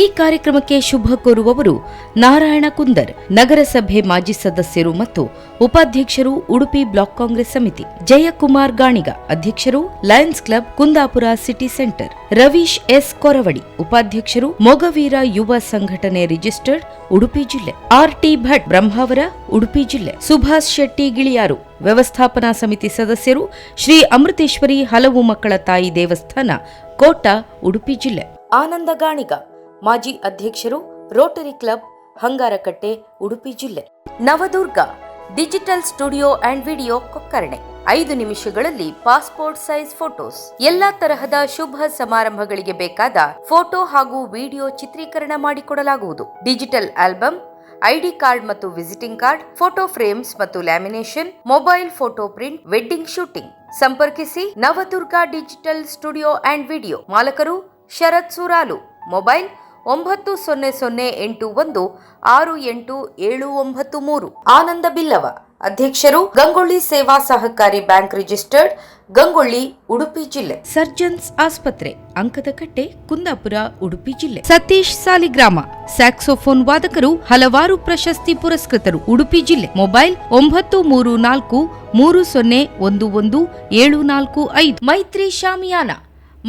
ಈ ಕಾರ್ಯಕ್ರಮಕ್ಕೆ ಶುಭ ಕೋರುವವರು ನಾರಾಯಣ ಕುಂದರ್, ನಗರಸಭೆ ಮಾಜಿ ಸದಸ್ಯರು ಮತ್ತು ಉಪಾಧ್ಯಕ್ಷರು, ಉಡುಪಿ ಬ್ಲಾಕ್ ಕಾಂಗ್ರೆಸ್ ಸಮಿತಿ. ಜಯಕುಮಾರ್ ಗಾಣಿಗ, ಅಧ್ಯಕ್ಷರು, Lions Club, Kundapura city centre. Ravish S Koravadi, ಉಪಾಧ್ಯಕ್ಷರು, ಮೊಗವೀರ ಯುವ ಸಂಘಟನೆ ರಿಜಿಸ್ಟರ್ಡ್, ಉಡುಪಿ ಜಿಲ್ಲೆ. ಆರ್ಟಿ ಭಟ್, ಬ್ರಹ್ಮಾವರ, ಉಡುಪಿ ಜಿಲ್ಲೆ. ಸುಭಾಷ್ ಶೆಟ್ಟಿ ಗಿಳಿಯಾರು, ವ್ಯವಸ್ಥಾಪನಾ ಸಮಿತಿ ಸದಸ್ಯರು, ಶ್ರೀ ಅಮೃತೇಶ್ವರಿ ಹಲವು ಮಕ್ಕಳ ತಾಯಿ ದೇವಸ್ಥಾನ, ಕೋಟ, ಉಡುಪಿ ಜಿಲ್ಲೆ. ಆನಂದ ಗಾಣಿಗ, ಮಾಜಿ ಅಧ್ಯಕ್ಷರು, ರೋಟರಿ ಕ್ಲಬ್, ಹಂಗಾರಕಟ್ಟೆ, ಉಡುಪಿ ಜಿಲ್ಲೆ. Navadurga digital studio and video, Kokkarne. 5 ನಿಮಿಷಗಳಲ್ಲಿ ಪಾಸ್ಪೋರ್ಟ್ ಸೈಜ್ ಫೋಟೋಸ್. ಎಲ್ಲಾ ತರಹದ ಶುಭ ಸಮಾರಂಭಗಳಿಗೆ ಬೇಕಾದ ಫೋಟೋ ಹಾಗೂ ವಿಡಿಯೋ ಚಿತ್ರೀಕರಣ ಮಾಡಿಕೊಡಲಾಗುವುದು. ಡಿಜಿಟಲ್ ಆಲ್ಬಮ್, ಐಡಿ ಕಾರ್ಡ್ ಮತ್ತು ವಿಸಿಟಿಂಗ್ ಕಾರ್ಡ್, ಫೋಟೋ ಫ್ರೇಮ್ಸ್ ಮತ್ತು lamination, mobile photo print, wedding shooting. ಸಂಪರ್ಕಿಸಿ Navadurga digital studio and video. ಮಾಲಕರು ಶರತ್ ಸುರಾಲು. ಮೊಬೈಲ್ 9008168793. ಆನಂದ ಬಿಲ್ಲವ, ಅಧ್ಯಕ್ಷರು, ಗಂಗೊಳ್ಳಿ ಸೇವಾ ಸಹಕಾರಿ ಬ್ಯಾಂಕ್ ರಿಜಿಸ್ಟರ್ಡ್, ಗಂಗೊಳ್ಳಿ, ಉಡುಪಿ ಜಿಲ್ಲೆ. ಸರ್ಜನ್ಸ್ ಆಸ್ಪತ್ರೆ, ಅಂಕದಕಟ್ಟೆ, ಕುಂದಾಪುರ, ಉಡುಪಿ ಜಿಲ್ಲೆ. ಸತೀಶ್ ಸಾಲಿಗ್ರಾಮ, ಸ್ಯಾಕ್ಸೋಫೋನ್ ವಾದಕರು, ಹಲವಾರು ಪ್ರಶಸ್ತಿ ಪುರಸ್ಕೃತರು, ಉಡುಪಿ ಜಿಲ್ಲೆ. ಮೊಬೈಲ್ 9343011745. ಮೈತ್ರಿ ಶಾಮಿಯಾನ,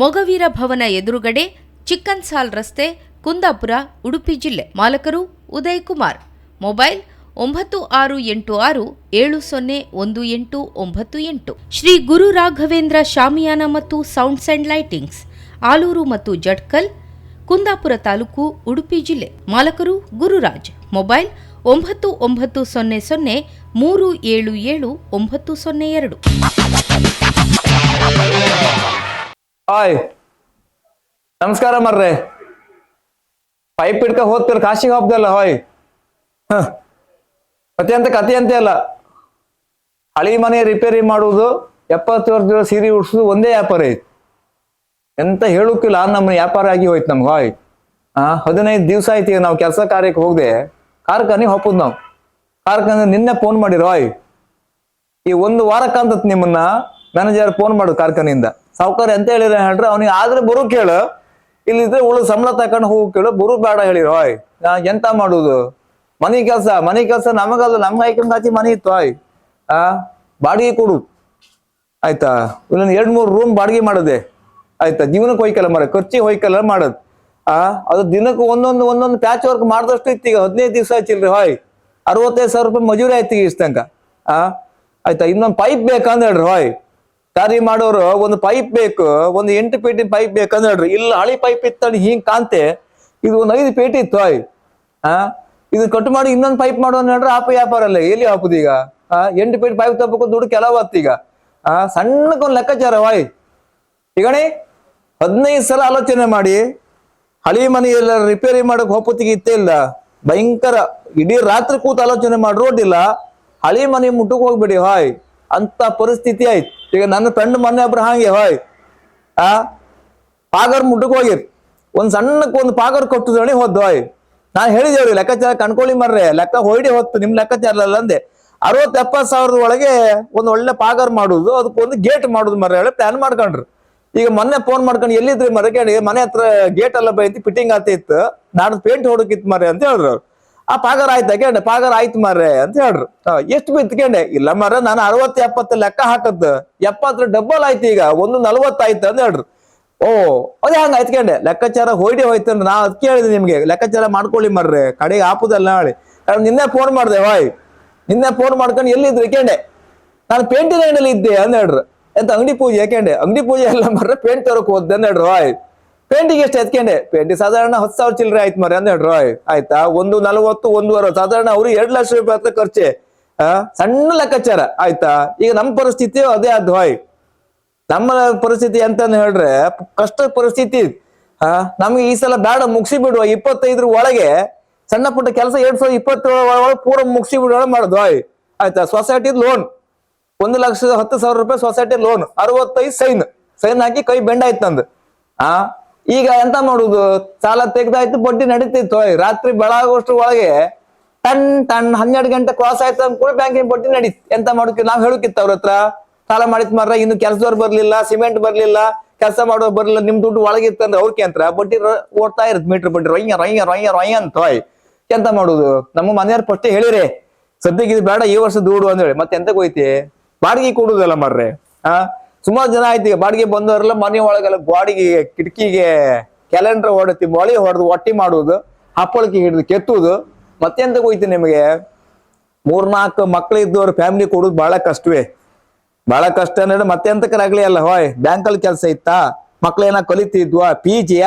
ಮೊಗವೀರ ಭವನ ಎದುರುಗಡೆ, ಚಿಕ್ಕನ್ ಸಾಲ್ ರಸ್ತೆ, ಕುಂದಾಪುರ, ಉಡುಪಿ ಜಿಲ್ಲೆ. ಮಾಲಕರು ಉದಯ್ ಕುಮಾರ್. ಮೊಬೈಲ್ 9686701898. ಶ್ರೀ ಗುರು ರಾಘವೇಂದ್ರ ಶಾಮಿಯಾನ ಮತ್ತು ಸೌಂಡ್ಸ್ ಅಂಡ್ ಲೈಟಿಂಗ್ಸ್, ಆಲೂರು ಮತ್ತು ಜಡ್ಕಲ್, ಕುಂದಾಪುರ ತಾಲೂಕು, ಉಡುಪಿ ಜಿಲ್ಲೆ. ಮಾಲಕರು ಗುರುರಾಜ್. ಮೊಬೈಲ್ 9900377902. ಹಾಯ್, ನಮಸ್ಕಾರ ಮರ್ರೆ. ಪೈಪ್ ಇಡ್ಕ ಹೋಗ್ತಿರ ಕಾಶಿಗೆ ಹೋಗ್ದಲ್ಲ. ಹಾಯ್, ಕತೆ ಅಂತೆ ಅಲ್ಲ. ಹಳಿ ಮನೆ ರಿಪೇರಿ ಮಾಡುವುದು, 70 ವರ್ಷದ ಸೀರೆ ಉಡ್ಸುದು ಒಂದೇ ವ್ಯಾಪಾರ ಐತಿ. ಎಂತ ಹೇಳುಕಿಲ್ಲ, ನಮ್ಮ ವ್ಯಾಪಾರ ಆಗಿ ಹೋಯ್ತು ನಮ್ಗೆ. ಹಾಯ್, 15 ದಿವಸ ಆಯ್ತು ನಾವು ಕೆಲಸ ಕಾರ್ಯಕ್ಕೆ ಹೋಗದೆ ಕಾರ್ಖಾನೆ ಹೋಗ್ಬೋದು. ನಾವು ಕಾರ್ಖಾನೆ ನಿನ್ನೆ ಫೋನ್ ಮಾಡಿರೋ. ಹಾಯ್, ಈ 1 ವಾರಕ್ಕಂತ ನಿಮ್ಮನ್ನ ಮ್ಯಾನೇಜರ್ ಫೋನ್ ಮಾಡುದು ಕಾರ್ಖಾನೆಯಿಂದ. ಸಾವುಕಾರ ಅಂತ ಹೇಳಿರ ಹೇಳ್ರಿ, ಅವ್ನಿಗೆ ಆದ್ರೆ ಬರು ಕೇಳು, ಇಲ್ಲಿದ್ರೆ ಉಳು ಸಂಬಳ ತಕೊಂಡು ಹೋಗಿ ಕೇಳು, ಬರು ಬೇಡ ಹೇಳಿರೋ. ಹಾಯ್, ಎಂತ ಮಾಡುದು? ಮನೆ ಕೆಲಸ ನಮಗಲ್ಲ, ನಮ್ಗೆ ಐಕಂಡ್ ಹಾಕಿ ಮನೆ ಇತ್ತು. ಹಾಯ್, ಬಾಡಿಗೆ ಕೊಡು ಆಯ್ತಾ. ಇಲ್ಲೊಂದು 2-3 ರೂಮ್ ಬಾಡಿಗೆ ಮಾಡೋದೆ ಆಯ್ತಾ. ಜೀವನಕ್ಕೆ ಹೋಯ್ಕಲ್ಲ ಮರ, ಖರ್ಚಿಗೆ ಹೋಯ್ಕಲ್ಲ ಮಾಡೋದು. ಅದು ದಿನಕ್ಕೆ ಒಂದೊಂದು ಪ್ಯಾಚ್ ವರ್ಕ್ ಮಾಡಿದಷ್ಟು ಇತ್ತು. ಈಗ 15 ದಿವಸ ಆಯ್ತಿಲ್ರಿ. ಹಾಯ್, 65,000 ರೂಪಾಯಿ ಮಜೂರಿ ಆಯ್ತು ಈಗ ಇಷ್ಟ ತನಕ. ಆಯ್ತಾ. ಇನ್ನೊಂದು ಪೈಪ್ ಬೇಕಂದ ಹೇಳ್ರಿ. ಹಾಯ್, ದಾರಿ ಮಾಡೋರು ಒಂದು ಪೈಪ್ ಬೇಕು, ಒಂದು 8 ಪೇಟಿ ಪೈಪ್ ಬೇಕಂದ ಹೇಳ್ರಿ. ಇಲ್ಲ ಹಳಿ ಪೈಪ್ ಇತ್ತ ಹಿಂಗ್ ಕಾಂತೆ, ಇದು ಒಂದು 5 ಪೇಟಿ ಇತ್ತು. ಹಾಯ್, ಇದು ಕಟ್ ಮಾಡಿ ಇನ್ನೊಂದು ಪೈಪ್ ಮಾಡೋನ್ ಹೇಳ್ರಿ. ವ್ಯಾಪಾರ ಅಲ್ಲ, ಎಲ್ಲಿ ಹಾಪುದು ಈಗ? 8 ಪೇಟಿ ಪೈಪ್ ತಪ್ಪಬೇಕು, ದುಡ್ಡು ಕೆಲವತ್ತು ಈಗ. ಸಣ್ಣಕ್ಕೊಂದು ಲೆಕ್ಕಾಚಾರ. ಹಾಯ್, ಈಗಣಿ 15 ಸಲ ಆಲೋಚನೆ ಮಾಡಿ ಹಳಿ ಮನೆ ಎಲ್ಲ ರಿಪೇರಿ ಮಾಡಕ್ ಹೋಪತ್ತಿಗೆ ಇತ್ತೇ ಇಲ್ಲ. ಭಯಂಕರ ಇಡೀ ರಾತ್ರಿ ಕೂತ್ ಆಲೋಚನೆ ಮಾಡಿ ರೋಡ್ ಇಲ್ಲ, ಹಳಿ ಮನೆ ಮುಟ್ಟಕ್ ಹೋಗ್ಬೇಡಿ. ಹಾಯ್, ಅಂತ ಪರಿಸ್ಥಿತಿ ಆಯ್ತು ಈಗ. ನನ್ನ ಫ್ರೆಂಡ್ ಮೊನ್ನೆ ಒಬ್ರು ಹಾಗೆ. ಹಾಯ್, ಪಾಗರ್ ಮುಟ್ಟಕ್ ಹೋಗಿರ್, ಒಂದ್ ಸಣ್ಣಕ್ಕೊಂದು ಪಾಗರ್ ಕೊಟ್ಟು ಹೇಳಿ ಹೋದ್ದು. ಹಾಯ್, ನಾನ್ ಹೇಳಿದೇವ್ರಿ ಲೆಕ್ಕಾಚಾರ ಕಣ್ಕೊಳ್ಳಿ ಮರ್ರೆ, ಲೆಕ್ಕ ಹೊಯ್ಡಿ ಹೊತ್ತು ನಿಮ್ ಲೆಕ್ಕಾಚಾರ ಅಲ್ಲ ಅಂದೆ. 60-70 ಸಾವಿರದ ಒಳಗೆ ಒಂದು ಒಳ್ಳೆ ಪಾಗರ್ ಮಾಡುದು, ಅದಕ್ಕೊಂದು ಗೇಟ್ ಮಾಡುದು ಮರ್ರೆ ಹೇಳಿ ಪ್ಲಾನ್ ಮಾಡ್ಕೊಂಡ್ರು. ಈಗ ಮೊನ್ನೆ ಫೋನ್ ಮಾಡ್ಕೊಂಡು ಎಲ್ಲಿದ್ರಿ ಮರ ಕೇಳಿ, ಮನೆ ಹತ್ರ ಗೇಟ್ ಎಲ್ಲ ಬೈತಿ, ಫಿಟ್ಟಿಂಗ್ ಆತಿತ್ತು, ನಾಡ್ದು ಪೇಂಟ್ ಹೊಡಕಿತ್ತು ಮರ್ರೆ ಅಂತ ಹೇಳಿದ್ರು ಅವ್ರು. ಪಾಗರ್ ಆಯ್ತಾ ಕೇಂಡೆ? ಪಾಗರ್ ಆಯ್ತು ಮರ್ರೆ ಅಂತ ಹೇಳ್ರು. ಎಷ್ಟು ಬಿತ್ತು ಕೇಂಡೆ? ಇಲ್ಲ ಮರ್ರೆ, ನಾನು 60-70 ಲೆಕ್ಕ ಹಾಕದ್ದು, 70 ಡಬ್ಬಲ್ ಆಯ್ತು, ಈಗ 140 ಆಯ್ತು ಅಂತ ಹೇಳ್ರು. ಓ, ಅದೇ ಹಂಗ ಆಯ್ತ್ಕಂಡೆ, ಲೆಕ್ಕಾಚಾರ ಹೊಯ್ಡಿ ಹೋಯ್ತಂದ್ರೆ ನಾ ಅದಕ್ಕೆ ಹೇಳಿದೆ ನಿಮ್ಗೆ, ಲೆಕ್ಕಾಚಾರ ಮಾಡ್ಕೊಳ್ಳಿ ಮರ್ರೆ, ಕಡೆಗೆ ಆಪುದಲ್ಲ ಹೇಳಿ. ನಿನ್ನೆ ಫೋನ್ ಮಾಡ್ದೆ. ಹಾಯ್, ನಿನ್ನೆ ಫೋನ್ ಮಾಡ್ಕೊಂಡು ಎಲ್ಲಿದ್ರಿ ಕೇಂಡೆ? ನಾನು ಪೇಂಟಿನ ಅಂಗಡಿಯಲ್ಲಿ ಇದ್ದೆ ಅಂದ ಹೇಳ್ರು. ಎಂತ ಅಂಗಡಿ ಪೂಜೆ ಯಾಕೆಂಡೆ? ಅಂಗಡಿ ಪೂಜೆ ಎಲ್ಲ ಮರ್ರೆ, ಪೇಂಟ್ ತರಕ್ ಹೋದ್ದೆ ಅಂದ ಹೇಳ್ರು. ಹಾಯ್, ಪೇಂಟಿಗೆ ಎಷ್ಟು ಎತ್ಕೊಂಡೆ? ಪೇಂಟಿ ಸಾಧಾರಣ 10,000 ಚಿಲ್ಲರೆ ಆಯ್ತು ಮರ್ರೆ ಅಂದ ಹೇಳ್ರು. ಹಾಯ್, ಆಯ್ತಾ. 140-1.25 ಸಾಧಾರಣ ಅವ್ರು 2 ಲಕ್ಷ ರೂಪಾಯಿ ಹತ್ರ ಖರ್ಚೆ. ಸಣ್ಣ ಲೆಕ್ಕಾಚಾರ ಆಯ್ತಾ. ಈಗ ನಮ್ಮ ಪರಿಸ್ಥಿತಿ ಅದೇ ಆದ್ ಹೋಯ್. ನಮ್ಮ ಪರಿಸ್ಥಿತಿ ಎಂತಾನು ಹೇಳ್ರೆ ಕಷ್ಟ ಪರಿಸ್ಥಿತಿ. ನಮ್ಗೆ ಈ ಸಲ ಬೇಡ ಮುಗಿಸಿ ಬಿಡುವ 25 ಒಳಗೆ ಸಣ್ಣ ಪುಟ್ಟ ಕೆಲಸ 2027 ಒಳಗೆ ಪೂರ ಮುಗಿಸಿ ಬಿಡುವ ಮಾಡುದು ಹೋಯ್ ಆಯ್ತಾ. ಸೊಸೈಟಿ ಲೋನ್ 1,10,000 ರೂಪಾಯಿ ಸೊಸೈಟಿ ಲೋನ್ 65 ಸೈನ್ ಹಾಕಿ ಕೈ ಬೆಂಡ್ ಆಯ್ತು ನಂದು. ಈಗ ಎಂತ ಮಾಡುದು, ಸಾಲ ತೆಗ್ದಾಯ್ತು, ಬಡ್ಡಿ ನಡೀತಿತ್ತು ಹೋಯ್. ರಾತ್ರಿ ಬೆಳಗೋಷ್ಟ್ರ ಒಳಗೆ ಟನ್ 12 ಗಂಟೆ ಕ್ರಾಸ್ ಆಯ್ತು ಅಂದ್ ಕೂಡ ಬ್ಯಾಂಕಿನ ಬಡ್ಡಿ ನಡೀತು. ಎಂತ ಮಾಡುಕ್ಕೆ ನಾವ್ ಹೇಳುಕಿತ್ತ ಅವ್ರ ಹತ್ರ, ಸಾಲ ಮಾಡಿತ್ ಮಾರ್ರ, ಇನ್ನು ಕೆಲ್ಸದವ್ರು ಬರ್ಲಿಲ್ಲ, ಸಿಮೆಂಟ್ ಬರ್ಲಿಲ್ಲ, ಕೆಲಸ ಮಾಡೋರು ಬರ್ಲಿಲ್ಲ, ನಿಮ್ ದುಡ್ಡು ಒಳಗಿತ್ತಂದ್ರೆ ಅವ್ರಿಗೆ ಅಂತ ಬಡ್ಡಿ ಓಡ್ತಾ ಇರುತ್ತೆ. ಮೀಟರ್ ಬಡ್ಡಿ ರೊಯ್ಯ ಅಂತ ಹೋಯ್. ಎಂತ ಮಾಡುದು, ನಮ್ಮ ಮನೆಯವ್ರ ಫಸ್ಟ್ ಹೇಳಿರಿ ಸದ್ಯಕ್ಕೆ ಇದು ಬೇಡ, ಈ ವರ್ಷ ದುಡ್ಡು ಅಂದೇಳಿ. ಮತ್ತೆ ಎಂತ ಹೋಯ್ತಿ, ಬಾಡಿಗೆ ಕೊಡುದಲ್ಲ ಮಾರ್ರೆ. ಸುಮಾರು ಜನ ಆಯ್ತು ಈಗ ಬಾಡಿಗೆ ಬಂದವರೆಲ್ಲ ಮನೆ ಒಳಗೆಲ್ಲ ಬಾಡಿಗೆ ಕಿಟಕಿಗೆ ಕ್ಯಾಲೆಂಡರ್ ಹೊಡತಿ, ಮೊಳಿ ಹೊಡೆದು ಒಟ್ಟಿ ಮಾಡುದು, ಹಪ್ಪಳಕ್ಕೆ ಹಿಡಿದು ಕೆತ್ತುದು. ಮತ್ತೆಂತ ಹೋಯ್ತಿ ನಿಮಗೆ, 3-4 ಮಕ್ಳು ಇದ್ದವ್ರು ಫ್ಯಾಮಿಲಿ ಕೊಡುದು ಬಹಳ ಕಷ್ಟವೇ. ಬಹಳ ಕಷ್ಟ ಅಂದ್ರೆ ಮತ್ತೆಂತಕ್ಕಾಗ್ಲಿ ಅಲ್ಲ ಹೋಯ್. ಬ್ಯಾಂಕಲ್ಲಿ ಕೆಲಸ ಇತ್ತಾ, ಮಕ್ಳೇನ ಕಲಿತಿದ್ವಾ, PGಯ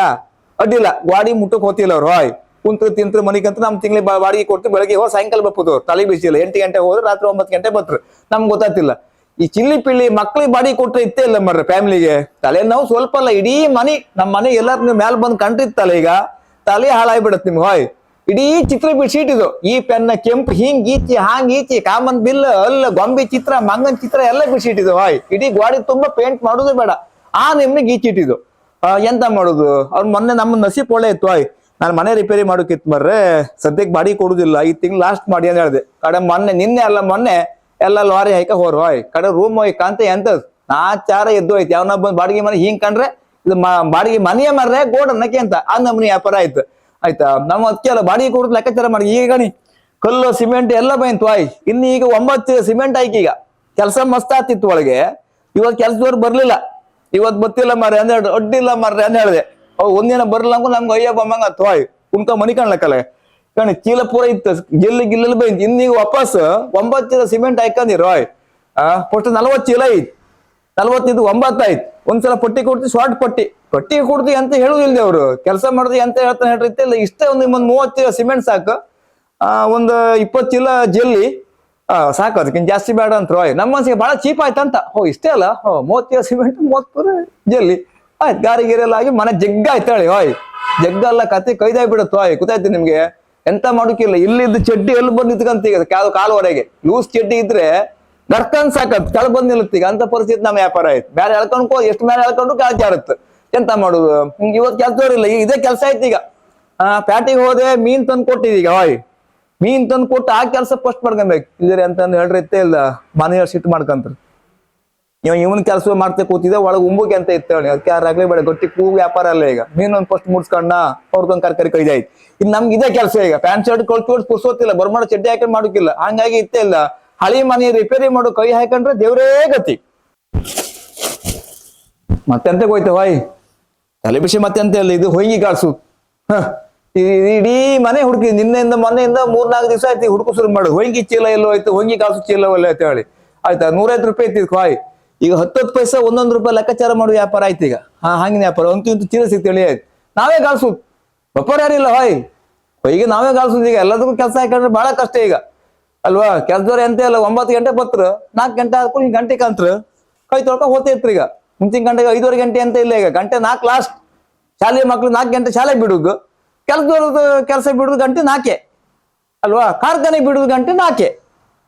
ಅಡ್ಡಿಲ್ಲ, ಗಾಡಿ ಮುಟ್ಟಕ್ ಹೋತಿಲ್ಲ ಅವ್ರು ಹೋಯ್. ಕುಂತ್ರು ತಿಂತ್ರು ಮನಿಕಂತ ನಮ್ ತಿಂಗಳಿಗೆ ಬಾಡಿಗೆ ಕೊಡ್ತು. ಬೆಳಗ್ಗೆ ಹೋಗಿ ಸಾಯಂಕಾಲ ಬಪ್ಪದವ್ರು, ತಲೆ ಬಿಸಿಲ್ಲ. 8 ಗಂಟೆ ಹೋದ್ರೆ ರಾತ್ರಿ 9 ಗಂಟೆ ಬತ್ರು. ನಮ್ಗೆ ಗೊತ್ತಾತಿಲ್ಲ. ಈ ಚಿಲ್ಲಿ ಪಿಳ್ಳಿ ಮಕ್ಳಿಗೆ ಬಾಡಿಗೆ ಕೊಟ್ರೆ ಇತ್ತೇ ಇಲ್ಲ ಮರ್ರೆ ಫ್ಯಾಮಿಲಿಗೆ. ತಲೆ ನಾವು ಸ್ವಲ್ಪ ಅಲ್ಲ, ಇಡೀ ಮನಿ ನಮ್ ಮನೆ ಎಲ್ಲಾರು ಮ್ಯಾಲ ಬಂದ್ ಕಂಟಿತ್ತಲ್ಲ, ಈಗ ತಲೆ ಹಾಳಾಗ್ಬಿಡತ್ ನಿಮ್ಗೆ ಹೋಯ್. ಇಡೀ ಚಿತ್ರ ಬಿಡ್ಸಿಟ್ಟಿದ್ದು, ಈ ಪೆನ್ನ ಕೆಂಪು ಹಿಂಗ್ ಈಚಿ ಹಾಂಗ್ ಈಚಿ, ಕಾಮನ್ ಬಿಲ್ ಅಲ್ಲ, ಗೊಂಬೆ ಚಿತ್ರ, ಮಂಗನ್ ಚಿತ್ರ ಎಲ್ಲ ಬಿಡ್ಸಿಟ್ಟಿದ್ದು ಹೋಯ್. ಇಡೀ ಗಾಡಿ ತುಂಬಾ ಪೇಂಟ್ ಮಾಡೋದು ಬೇಡ, ಆ ನಿಮ್ಗೆ ಗೀಚಿಟ್ಟಿದ್ದು. ಎಂತ ಮಾಡುದು, ಅವ್ರ ಮೊನ್ನೆ ನಮ್ಮ ನಸೀಬ್ ಒಳ್ಳೆ ಇತ್ತು ಹೋಯ್. ನಾನು ಮನೆ ರಿಪೇರಿ ಮಾಡೋಕಿತ್ತು ಮರ್ರೆ, ಸದ್ಯಕ್ಕೆ ಬಾಡಿಗೆ ಕೊಡುದಿಲ್ಲ, ಈ ತಿಂಗ್ ಲಾಸ್ಟ್ ಮಾಡಿ ಅಂತ ಹೇಳ್ದೆ. ಕಡೆ ನಿನ್ನೆ ಅಲ್ಲ ಮೊನ್ನೆ ಎಲ್ಲ ಲಾರಿ ಹಾಕ ಹೋರ್ ಹೋಯ್. ಕಡೆ ರೂಮ್ ಹೋಯ್ ಕಾಂತ ಎಂತದ್ ನಾಚಾರ ಎದ್ದು ಹೋಯ್ತು. ಯಾವನ ಬಂದ್ ಬಾಡಿಗೆ ಮನೆ ಹಿಂಗ್ ಕಂಡ್ರೆ ಇದು ಬಾಡಿಗೆ ಮನೆಯ ಮರ್ರೆ ಗೋಡ್ ಅನ್ನಕ್ಕೆ ಅಂತ ಆ ನಮ್ನಿ ವ್ಯಾಪಾರ ಆಯ್ತು ಆಯ್ತಾ. ನಮ್ಮ ಅದಕ್ಕೆ ಅಲ್ಲ ಬಾಡಿಗೆ ಕೊಡುದು ಲೆಕ್ಕಾಚಾರ ಮಾಡಿ. ಈಗ ಗಣಿ ಕಲ್ಲು ಸಿಮೆಂಟ್ ಎಲ್ಲ ಬಂತು ಹೋಯ್. ಇನ್ನು ಈಗ 9 ಸಿಮೆಂಟ್ ಆಯ್ತು. ಈಗ ಕೆಲಸ ಮಸ್ತ್ ಆತಿತ್ತು ಒಳಗೆ. ಇವತ್ ಕೆಲ್ಸದವ್ರು ಬರ್ಲಿಲ್ಲ, ಇವತ್ ಬತ್ತಿಲ್ಲ ಮರ್ರೆ ಅಂದ್ ಹೇಳ್ದು, ಅಡ್ಡಿಲ್ಲ ಮರ್ರೆ ಅಂತ ಹೇಳ್ದೆ. ಒಂದಿನ ಬರ್ಲಿಲ್ಲ ಅಂದ್ಕೊಂಡು ನಮ್ಗೆ ಅಯ್ಯ ಬಮ್ಮಂಗ ಆತ್ ಹೋಯ್. ಕುಣ್ಕ ಮನಿ ಕಾಣ್ಲಕ್ಕಲ್ಲ ಕಣಿ, ಚೀಲ ಪೂರ ಇತ್ತು, ಗಿಲ್ಲಿ ಬೈತ್. ಇನ್ನೀಗ ವಾಪಸ್ 9 ಚೀಲ ಸಿಮೆಂಟ್ ಹಾಕೊಂಡಿರು ಹೋಯ್. ಫಸ್ಟ್ 40 ಚೀಲ ಐತ್, 40 ಇದು 9 ಆಯ್ತು. ಒಂದ್ಸಲ ಪಟ್ಟಿ ಕೊಡ್ತಿ, ಶಾರ್ಟ್ ಪಟ್ಟಿ ಕೊಡ್ತಿ ಅಂತ ಹೇಳುದಿಲ್ದೆ ಅವ್ರು. ಕೆಲಸ ಮಾಡುದು ಎಂತ ಹೇಳ್ತಾನೆ ಹೇಳ್ರಿ ಇಲ್ಲ, ಇಷ್ಟೇ ಒಂದು 30 ಚೀಲ ಸಿಮೆಂಟ್ ಸಾಕು, ಒಂದು 20 ಚೀಲ ಜಲ್ಲಿ ಸಾಕು, ಅದಕ್ಕಿಂತ ಜಾಸ್ತಿ ಬೇಡ ಅಂತ ಹೋಯ್. ನಮ್ಮ ಮನ್ಸಿಗೆ ಬಹಳ ಚೀಪ್ ಆಯ್ತಂತ. ಇಷ್ಟೇ ಅಲ್ಲ, 30 ಚೀಲ ಸಿಮೆಂಟ್ 30 ಪೂರ ಜಲ್ಲಿ ಆಯ್ತು. ಗಾರಿ ಗಿರೆಲ್ಲ ಆಗಿ ಮನೆ ಜಗ್ಗ ಆಯ್ತಾಳಿ ಹೋಯ್. ಜಗ್ಗಲ್ಲ ಕತೆ ಕೈದಾಗಿ ಬಿಡುತ್ತ ಹೋಯ್. ಗೊತ್ತಾಯ್ತು ನಿಮ್ಗೆ, ಎಂತ ಮಾಡೋಕಿಲ್ಲ. ಇಲ್ಲಿದ್ದು ಚಡ್ಡಿ ಎಲ್ಲಿ ಬಂದ್ ನಿಂತ್ಕಂತ ಈಗ ಕಾಲುವರೆಗೆ ಲೂಸ್ ಚಡ್ಡಿ ಇದ್ರೆ ನಡ್ಕೊಂಡ್ ಸಾಕತ್, ಕೆಳ ಬಂದ್ ನಿಲ್ಲುತ್ತ. ಈಗ ಅಂತ ಪರಿಸ್ಥಿತಿ ನಮ್ಮ ವ್ಯಾಪಾರ ಆಯ್ತು. ಬೇರೆ ಎಳ್ಕೊಂಡ್ಕೋ, ಎಷ್ಟು ಮೇಲೆ ಎಳ್ಕೊಂಡು ಕಾಲ್ ಜಾರತ್. ಎಂತ ಮಾಡುದು, ಇವತ್ತು ಕೆಲ್ಸದವ್ರಿಲ್ಲ. ಈಗ ಇದೇ ಕೆಲಸ ಆಯ್ತು. ಈಗ ಪ್ಯಾಟಿಗೆ ಹೋದೆ, ಮೀನ್ ತಂದು ಕೊಟ್ಟಿದ್. ಈಗ ಹೋಯ್ ಮೀನ್ ತಂದು ಕೊಟ್ಟು ಆ ಕೆಲಸ ಫಸ್ಟ್ ಮಾಡ್ಕೊಬೇಕು. ಇಲ್ಲರಿ ಅಂತಂದು ಹೇಳ್ರಿ ಇತ್ತೇ ಇಲ್ಲ, ಮನೆಯವ್ರು ಸಿಟ್ಟು ಮಾಡ್ಕಂತ್ರ. ಇವನ್ ಕೆಲಸ ಮಾಡ್ತಾ ಕೂತಿದ್ದೆ, ಒಳಗೆ ಉಂಬುಗೆ ಅಂತ ಇತ್ತೇಳಿ. ಅದಕ್ಕೆ ಯಾರಾಗ್ಲಿ ಬೇಡ, ಗೊತ್ತಿ ಕೂಗು ವ್ಯಾಪಾರ ಅಲ್ಲ. ಈಗ ಮೀನೊಂದು ಫಸ್ಟ್ ಮುಡ್ಸ್ಕೊಂಡ ಅವ್ರದೊಂದು ಕರ್ಕರಿ ಕೈದಾಯ್ತು. ಇನ್ ನಮ್ಗೆ ಇದೇ ಕೆಲಸ. ಈಗ ಪ್ಯಾಂಟ್ ಶರ್ಟ್ ಕೊಳ್ತು ಪುರ್ಸೋತಿಲ್ಲ, ಬರ್ಮಾಡ ಚಡ್ಡಿ ಹಾಕೊಂಡ್ ಮಾಡೋಕಿಲ್ಲ. ಹಂಗಾಗಿ ಇತ್ತೇ ಇಲ್ಲ. ಹಳಿ ಮನೆ ರಿಪೇರಿ ಮಾಡೋ ಕೈ ಹಾಕೊಂಡ್ರೆ ದೇವ್ರೇ ಗತಿ. ಮತ್ತೆಂತ ಹೋಯ್ತು ಹೋಯ್, ತಲೆ ಬಿಸಿ ಮತ್ತೆಂತ ಇಲ್ಲ. ಇದು ಹೊಯ್ಗಿ ಕಾಳ್ಸು. ಇಡೀ ಮನೆ ಹುಡುಕಿ, ನಿನ್ನೆಯಿಂದ ಮೊನ್ನೆಯಿಂದ 3-4 ದಿವಸ ಆಯ್ತು ಹುಡುಕು ಶುರು ಮಾಡು. ಹೊಯ್ಗಿ ಚೀಲ ಎಲ್ಲೋ ಆಯ್ತು, ಹೊಯ್ಗಿ ಕಾಳ್ಸು ಚೀಲ ಎಲ್ಲ ಅಂತ ಹೇಳಿ ಆಯ್ತಾ. 150 ರೂಪಾಯಿ ಇತ್ತು ಹೋಯ್. ಈಗ 10 ಪೈಸೆ 1 ರೂಪಾಯಿ ಲೆಕ್ಕಾಚಾರ ಮಾಡುವ ವ್ಯಾಪಾರ ಆಯ್ತು. ಈಗ ಹಂಗಿನ ವ್ಯಾಪಾರ ಇಂತು ಚೀಲ ಸಿಗ್ತೇಳಿ ಆಯ್ತು. ನಾವೇ ಗಾಲ್ಸುದು, ಬಪ್ಪರ್ ಯಾರಿಲ್ಲ ಹೋಯ್. ಈಗ ನಾವೇ ಗಾಲ್ಸುದು. ಈಗ ಎಲ್ಲದಕ್ಕೂ ಕೆಲಸ ಹಾಕೊಂಡ್ರೆ ಬಹಳ ಕಷ್ಟ ಈಗ ಅಲ್ವಾ. ಕೆಲ್ಸದವ್ರು ಎಂತ ಇಲ್ಲ, 9 ಗಂಟೆ ಬತ್ರ 4 ಗಂಟೆ ಹಾಕೊಂಡು ಹಿಂಗ್ ಗಂಟೆ ಕಂತ್ರ ಕೈ ತೊಳ್ಕ ಹೋಗ್ತಾ ಇತ್ತು. ಈಗ ಮುಂಚಿನ ಗಂಟೆಗೆ 5:30 ಗಂಟೆ ಅಂತ ಇಲ್ಲ. ಈಗ ಗಂಟೆ 4 ಲಾಸ್ಟ್. ಶಾಲೆ ಮಕ್ಳು 4 ಗಂಟೆ ಶಾಲೆ ಬಿಡುದು, ಕೆಲ್ಸದವ್ರದ್ದು ಕೆಲಸ ಬಿಡುದು ಗಂಟೆ 4 ಅಲ್ವಾ. ಕಾರ್ಖಾನೆ ಬಿಡುದು ಗಂಟೆ 4.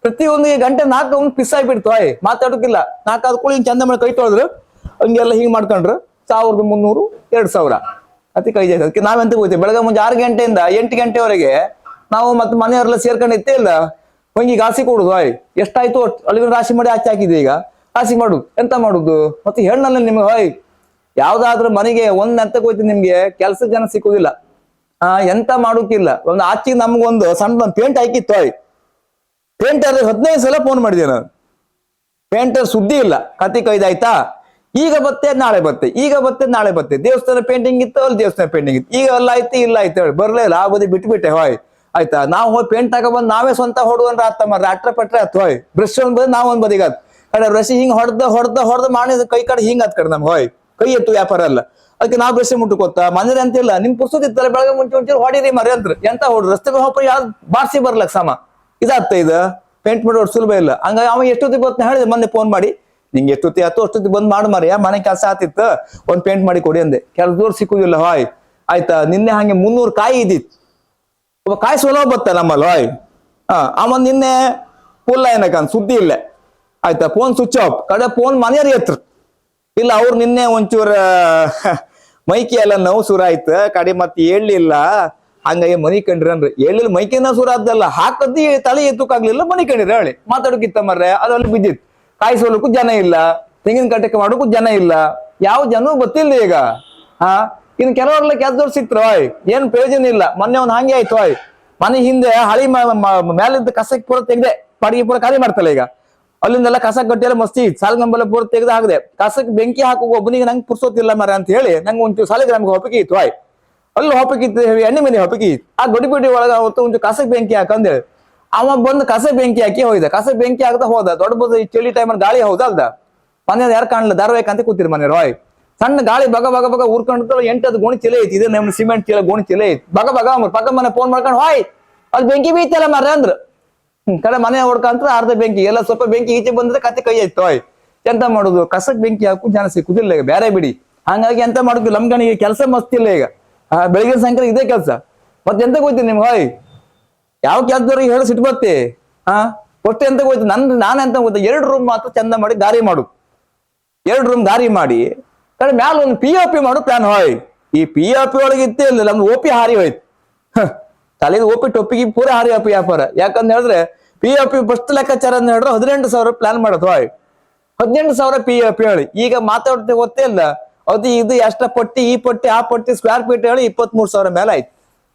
ಪ್ರತಿಯೊಂದು ಗಂಟೆ 4 ಪಿಸ್ ಆಗಿಬಿಡ್ತು ಹೋಯ್. ಮಾತಾಡೋಕಿಲ್ಲ. 4 ಆದ ಕೂಡ ಹಿಂಗ್ ಚಂದ ಮಾಡಿ ಕೈ ತೊಳೆದ್ರು, ಹಂಗೆಲ್ಲ ಹಿಂಗ್ ಮಾಡ್ಕೊಂಡ್ರು 1300 2000 ಅತಿ ಕೈ ಜಾಸ್ತಿ. ಅದಕ್ಕೆ ನಾವೆಂತ ಹೋಗ್ತೀವಿ, ಬೆಳಗ್ಗೆ ಮುಂಚೆ 6 ಗಂಟೆಯಿಂದ 8 ಗಂಟೆವರೆಗೆ ನಾವು ಮತ್ತೆ ಮನೆಯವರೆಲ್ಲ ಸೇರ್ಕೊಂಡು ಇತ್ತೇ ಇಲ್ಲ. ಹೊಂಗಿ ಗಾಸಿ ಕೊಡುದು ಹೋಯ್. ಎಷ್ಟಾಯ್ತು ಅಲ್ಲಿಗೆ ರಾಶಿ ಮಾಡಿ ಹಾಕಿದೆ. ಈಗ ರಾಶಿ ಮಾಡುದು ಎಂತ ಮಾಡುದು. ಮತ್ತೆ ಹೆಣ್ಣಲ್ಲ ನಿಮ್ಗೆ ಹೋಯ್, ಯಾವ್ದಾದ್ರು ಮನೆಗೆ ಒಂದ್ ಎಂತ ಹೋಯ್ತು ನಿಮ್ಗೆ ಕೆಲಸ ಜನ ಸಿಕ್ಕುದಿಲ್ಲ. ಎಂತ ಮಾಡೋಕಿಲ್ಲ. ಒಂದು ಆಚೆಗೆ ನಮ್ಗೊಂದು ಸಣ್ಣ ಪೇಂಟ್ ಹಾಕಿತ್ತು ಹೋಯ್. ಪೇಂಟರ್ 15 ಸಲ ಫೋನ್ ಮಾಡಿದೆ ನಾನು. ಪೇಂಟರ್ ಸುದ್ದಿ ಇಲ್ಲ, ಕತಿ ಕೈದಾಯ್ತಾ. ಈಗ ಬತ್ತೆ ನಾಳೆ ಬತ್ತೆ, ಈಗ ಬತ್ತೆ ನಾಳೆ ಬತ್ತೆ. ದೇವಸ್ಥಾನ ಪೇಂಟಿಂಗ್ ಇತ್ತು, ಅಲ್ಲಿ ದೇವಸ್ಥಾನ ಪೇಂಟಿಂಗ್ ಇತ್ತು. ಈಗ ಎಲ್ಲ ಆಯ್ತು, ಇಲ್ಲ ಆಯ್ತು ಹೇಳಿ ಬರ್ಲೇ ಇಲ್ಲ. ಆ ಬದಿ ಬಿಟ್ಬಿಟ್ಟೆ ಹೋಯ್ ಆಯ್ತಾ. ನಾವು ಹೋಗಿ ಪೇಂಟ್ ತಗೊಬಂದ್ ನಾವೇ ಸ್ವಂತ ಹೊಡುವಂದ್ರೆ ಆತ ಮಾರ್ರೆ. ಅಟ್ರ ಪಟ್ರೆ ಆತ್ ಹೋಯ್. ಬ್ರಷ್ ಒಂದ್ ಬದಿ ನಾವ್ ಒಂದ್ ಬದಿಗೆ ಆತ್ ಕಡೆ ಬ್ರಷ್ ಹಿಂಗ್ ಹೊಡೆದ ಮಾಡಿದ ಕೈ ಕಡೆ ಹಿಂಗ್ ಆತ್ ಕಡೆ ನಮ್ಗೆ ಹೋಯ್. ಕೈ ಎತ್ತು ವ್ಯಾಪಾರ ಅಲ್ಲ. ಅದಕ್ಕೆ ನಾವ್ ಬ್ರಷ್ ಮುಟ್ಟುಕೊತ್ತ ಮನೇಲಿ ಅಂತಿಲ್ಲ. ನಿಮ್ ಪುಸ್ತಕ ಬೆಳಗ್ಗೆ ಮುಂಚೆ ಹೊಡಿರಿ ಮರಿ ಅಂತ ಎಂತ ಹೊಡ್ರು ರಸ್ತೆ ಹೋಗ್ರಿ ಯಾವ್ದು ಬಾರ್ಸಿ ಬರ್ಲಕ್ ಸಮ ಇದಾಗ್ತ. ಇದು ಪೇಂಟ್ ಮಾಡಿ ಸುಲಭ ಇಲ್ಲ. ಹಂಗಾಗಿ ಅವ ಎಷ್ಟೊತ್ತಿಗೆ ಬರ್ತಾನೆ ಹೇಳಿದೆ ಮೊನ್ನೆ ಫೋನ್ ಮಾಡಿ, ನಿಂಗೆ ಎಷ್ಟೊತ್ತಿ ಆಯ್ತು ಅಷ್ಟೊತ್ತಿಗೆ ಬಂದ್ ಮಾಡಿ ಮಾರಿ ಮನೆ ಕೆಲಸ ಆತಿತ್ತು, ಒಂದ್ ಪೇಂಟ್ ಮಾಡಿ ಕೊಡಿ ಅಂದೆ. ಕೆಲಸದವ್ರು ಸಿಕ್ಕುದಿಲ್ಲ ಹಾಯ್. ಆಯ್ತಾ, ನಿನ್ನೆ ಹಂಗೆ 300 ಕಾಯಿ ಇದ್ದಿತ್ತು, ಒಬ್ಬ ಕಾಯಿ ಸೋಲೋ ಬತ್ತ ನಮ್ಮಲ್ಲಿ ಹಾಯ್. ಅವ ನಿನ್ನೆ ಫುಲ್ ಏನಕಂದ್ ಸುದ್ದಿ ಇಲ್ಲ. ಆಯ್ತಾ, ಫೋನ್ ಸ್ವಿಚ್ ಆಫ್, ಕಡೆ ಫೋನ್ ಮನೆಯವ್ರ ಹತ್ರ ಇಲ್ಲ. ಅವ್ರು ನಿನ್ನೆ ಒಂಚೂರ ಮೈಕಿ ಎಲ್ಲ ನೋವು ಸುರ ಆಯ್ತು ಕಡೆ, ಮತ್ತೆ ಹೇಳಲಿಲ್ಲ. ಹಂಗಾಗಿ ಮನಿ ಕಂಡ್ರಿ ಅನ್ರಿ, ಹೇಳಿಲ್ಲ ಮೈಕಿನ ಸುರ ಆದ್ದಲ್ಲ, ಹಾಕದ್ದಿ ತಲೆ ಎತ್ತಕ್ಕಾಗ್ಲಿಲ್ಲ, ಮನಿ ಕಂಡ್ರಿ ಹೇಳಿ ಮಾತಾಡೋಕಿತ್ತ ಮರ್ರೆ. ಅದ್ರಲ್ಲಿ ಬಿದ್ದಿತ್ತು. ಕಾಯಿ ಸೋಲಕ್ಕೂ ಜನ ಇಲ್ಲ, ತೆಂಗಿನ ಕಟ್ಟಕ್ಕೆ ಮಾಡೋಕ್ಕೂ ಜನ ಇಲ್ಲ, ಯಾವ ಜನೂ ಗೊತ್ತಿಲ್ಲ ಈಗ. ಇನ್ ಕೆಲವರೆಲ್ಲ ಕೆಲಸದವ್ರು ಸಿಕ್ತರು ಏನ್ ಪ್ರಯೋಜನ ಇಲ್ಲ. ಮೊನ್ನೆ ಒಂದ್ ಹಂಗೆ ಆಯ್ತು ಮನೆ ಹಿಂದೆ ಹಳಿ ಮೇಲಿದ್ದ ಕಸಕ್ಕೆ ಪೂರ ತೆಗ್ದೆ, ಬಾಡಿಗೆ ಪೂರ ಖಾಲಿ ಮಾಡ್ತಲ್ಲ ಈಗ. ಅಲ್ಲಿಂದೆಲ್ಲ ಕಸ ಗಟ್ಟಿಯೆಲ್ಲ ಮಸ್ತಿ ಸಾಲಗಂಬೆಲ್ಲ ಪೂರ ತೆಗೆದು ಹಾಕದೆ. ಕಸಕ್ಕೆ ಬೆಂಕಿ ಹಾಕೋ ಒಬ್ಬನಿಗೆ ನಂಗೆ ಪುರ್ಸೋತಿಲ್ಲ ಮರ ಅಂತ ಹೇಳಿ ನಂಗೆ ಒಂಚೂರು ಸಾಲಿಗ್ರಾಮಿಗೆ ಹೊಪಿಗೆ ಇತ್ತು ಅಲ್ಲಿ ಹೊಪಿಕಿತ್ತು, ಎಣ್ಣೆ ಮನೆ ಹೊಪಿಗೆ ಇತ್ತು. ಆ ಗಡಿಬಿಡಿ ಒಳಗ ಅವತ್ತು ಒಂಚೂರು ಕಸಕ್ಕೆ ಬೆಂಕಿ ಹಾಕಂದೇಳಿ ಅವ ಬಂದು ಕಸ ಬೆಂಕಿ ಹಾಕಿ ಹೋಯ್ದ. ಕಸ ಬೆಂಕಿ ಹಾಕ್ತಾ ಹೋದ. ದೊಡ್ಡ ಬದ ಈ ಚಳಿ ಟೈಮಲ್ಲಿ ಗಾಳಿ ಹೌದಲ್ದ, ಮನೆಯವ್ರು ಯಾರು ಕಾಣಲ್ಲ, ಧಾರಾವಾಹಿಕಂತ ಕೂತಿರ್ ಮನೆ ಸಣ್ಣ ಗಾಳಿ ಬಗ ಬಗ ಬಗ ಊರ್ಕೊಂಡು 8 ಗೋಣಿ ಚೀಲ ಐತಿ, ಇದೆ ನಮ್ಮ ಸಿಮೆಂಟ್ ಚೀಲ ಗೋಣಿ ಚೀಲ ಐತಿ. ಬಗ ಬಗ ಪಕ್ಕ ಮನೆ ಫೋನ್ ಮಾಡ್ಕೊಂಡು ಅಲ್ಲಿ ಬೆಂಕಿ ಬೀತಲ್ಲ ಮರ ಅಂದ್ರ ಕಡೆ ಮನೆ ಹೊಡ್ಕಂತ ಅರ್ಧ ಬೆಂಕಿ ಎಲ್ಲ ಸ್ವಲ್ಪ ಬೆಂಕಿ ಈಚೆ ಬಂದ್ರೆ ಕತೆ ಕೈ ಆಯ್ತು ಎಂತ ಮಾಡುದು. ಕಸಕ್ ಬೆಂಕಿ ಹಾಕು ಜನ ಸಿಕ್ಕುದಿಲ್ಲ ಈಗ, ಬೇರೆ ಬಿಡಿ. ಹಂಗಾಗಿ ಎಂತ ಮಾಡುದು, ನಮ್ಗನಿಗೆ ಕೆಲಸ ಮಸ್ತಿಲ್ಲ ಈಗ. ಬೆಳಿಗ್ಗೆ ಸಾಯಂಕಾಲ ಇದೇ ಕೆಲಸ. ಮತ್ತೆ ಎಂತ ಹೋಯ್ತೀನಿ ನಿಮ್ಗೆ ಯಾವ ಕೆಲಸದವ್ರಿಗೆ ಹೇಳಿ ಸಿಟ್ಟು ಬತ್ತೆ. ಒಟ್ಟು ಎಂತ ಹೋಯ್ತು ನಾನು ಎಂತ ಗೊತ್ತ, 2 ರೂಮ್ ಮಾತ್ರ ಚಂದ ಮಾಡಿ ದಾರಿ ಮಾಡು. 2 ರೂಮ್ ದಾರಿ ಮಾಡಿ ಕಡೆ ಮ್ಯಾಲ ಒಂದು POP ಮಾಡು ಪ್ಲಾನ್ ಈ POP ಒಳಗೆ ಇತ್ತೇ ಇಲ್ಲ, ನಮ್ದು OP ಹಾರಿ ಹೋಯ್ತು. ತಲೆಗೆ OP ಟೊಪ್ಪಿಗೆ ಪೂರ ಹಾರಿ ಹೋಯ್ತು ವ್ಯಾಪಾರ. ಯಾಕಂತ ಹೇಳಿದ್ರೆ POP ಫಸ್ಟ್ ಲೆಕ್ಕಾಚಾರ ಅಂತ ಹೇಳಿದ್ರೆ 18,000 ಪ್ಲಾನ್ ಮಾಡೋದು 18,000 POP ಹೇಳಿ. ಈಗ ಮಾತಾಡ್ತೇವೆ ಗೊತ್ತೇ ಇಲ್ಲ, ಅದು ಇದು ಎಷ್ಟ ಪಟ್ಟಿ, ಈ ಪಟ್ಟಿ ಆ ಪಟ್ಟಿ ಸ್ಕ್ವೇರ್ ಫೀಟ್ ಹೇಳಿ 23,000 ಮೇಲೆ ಆಯ್ತು.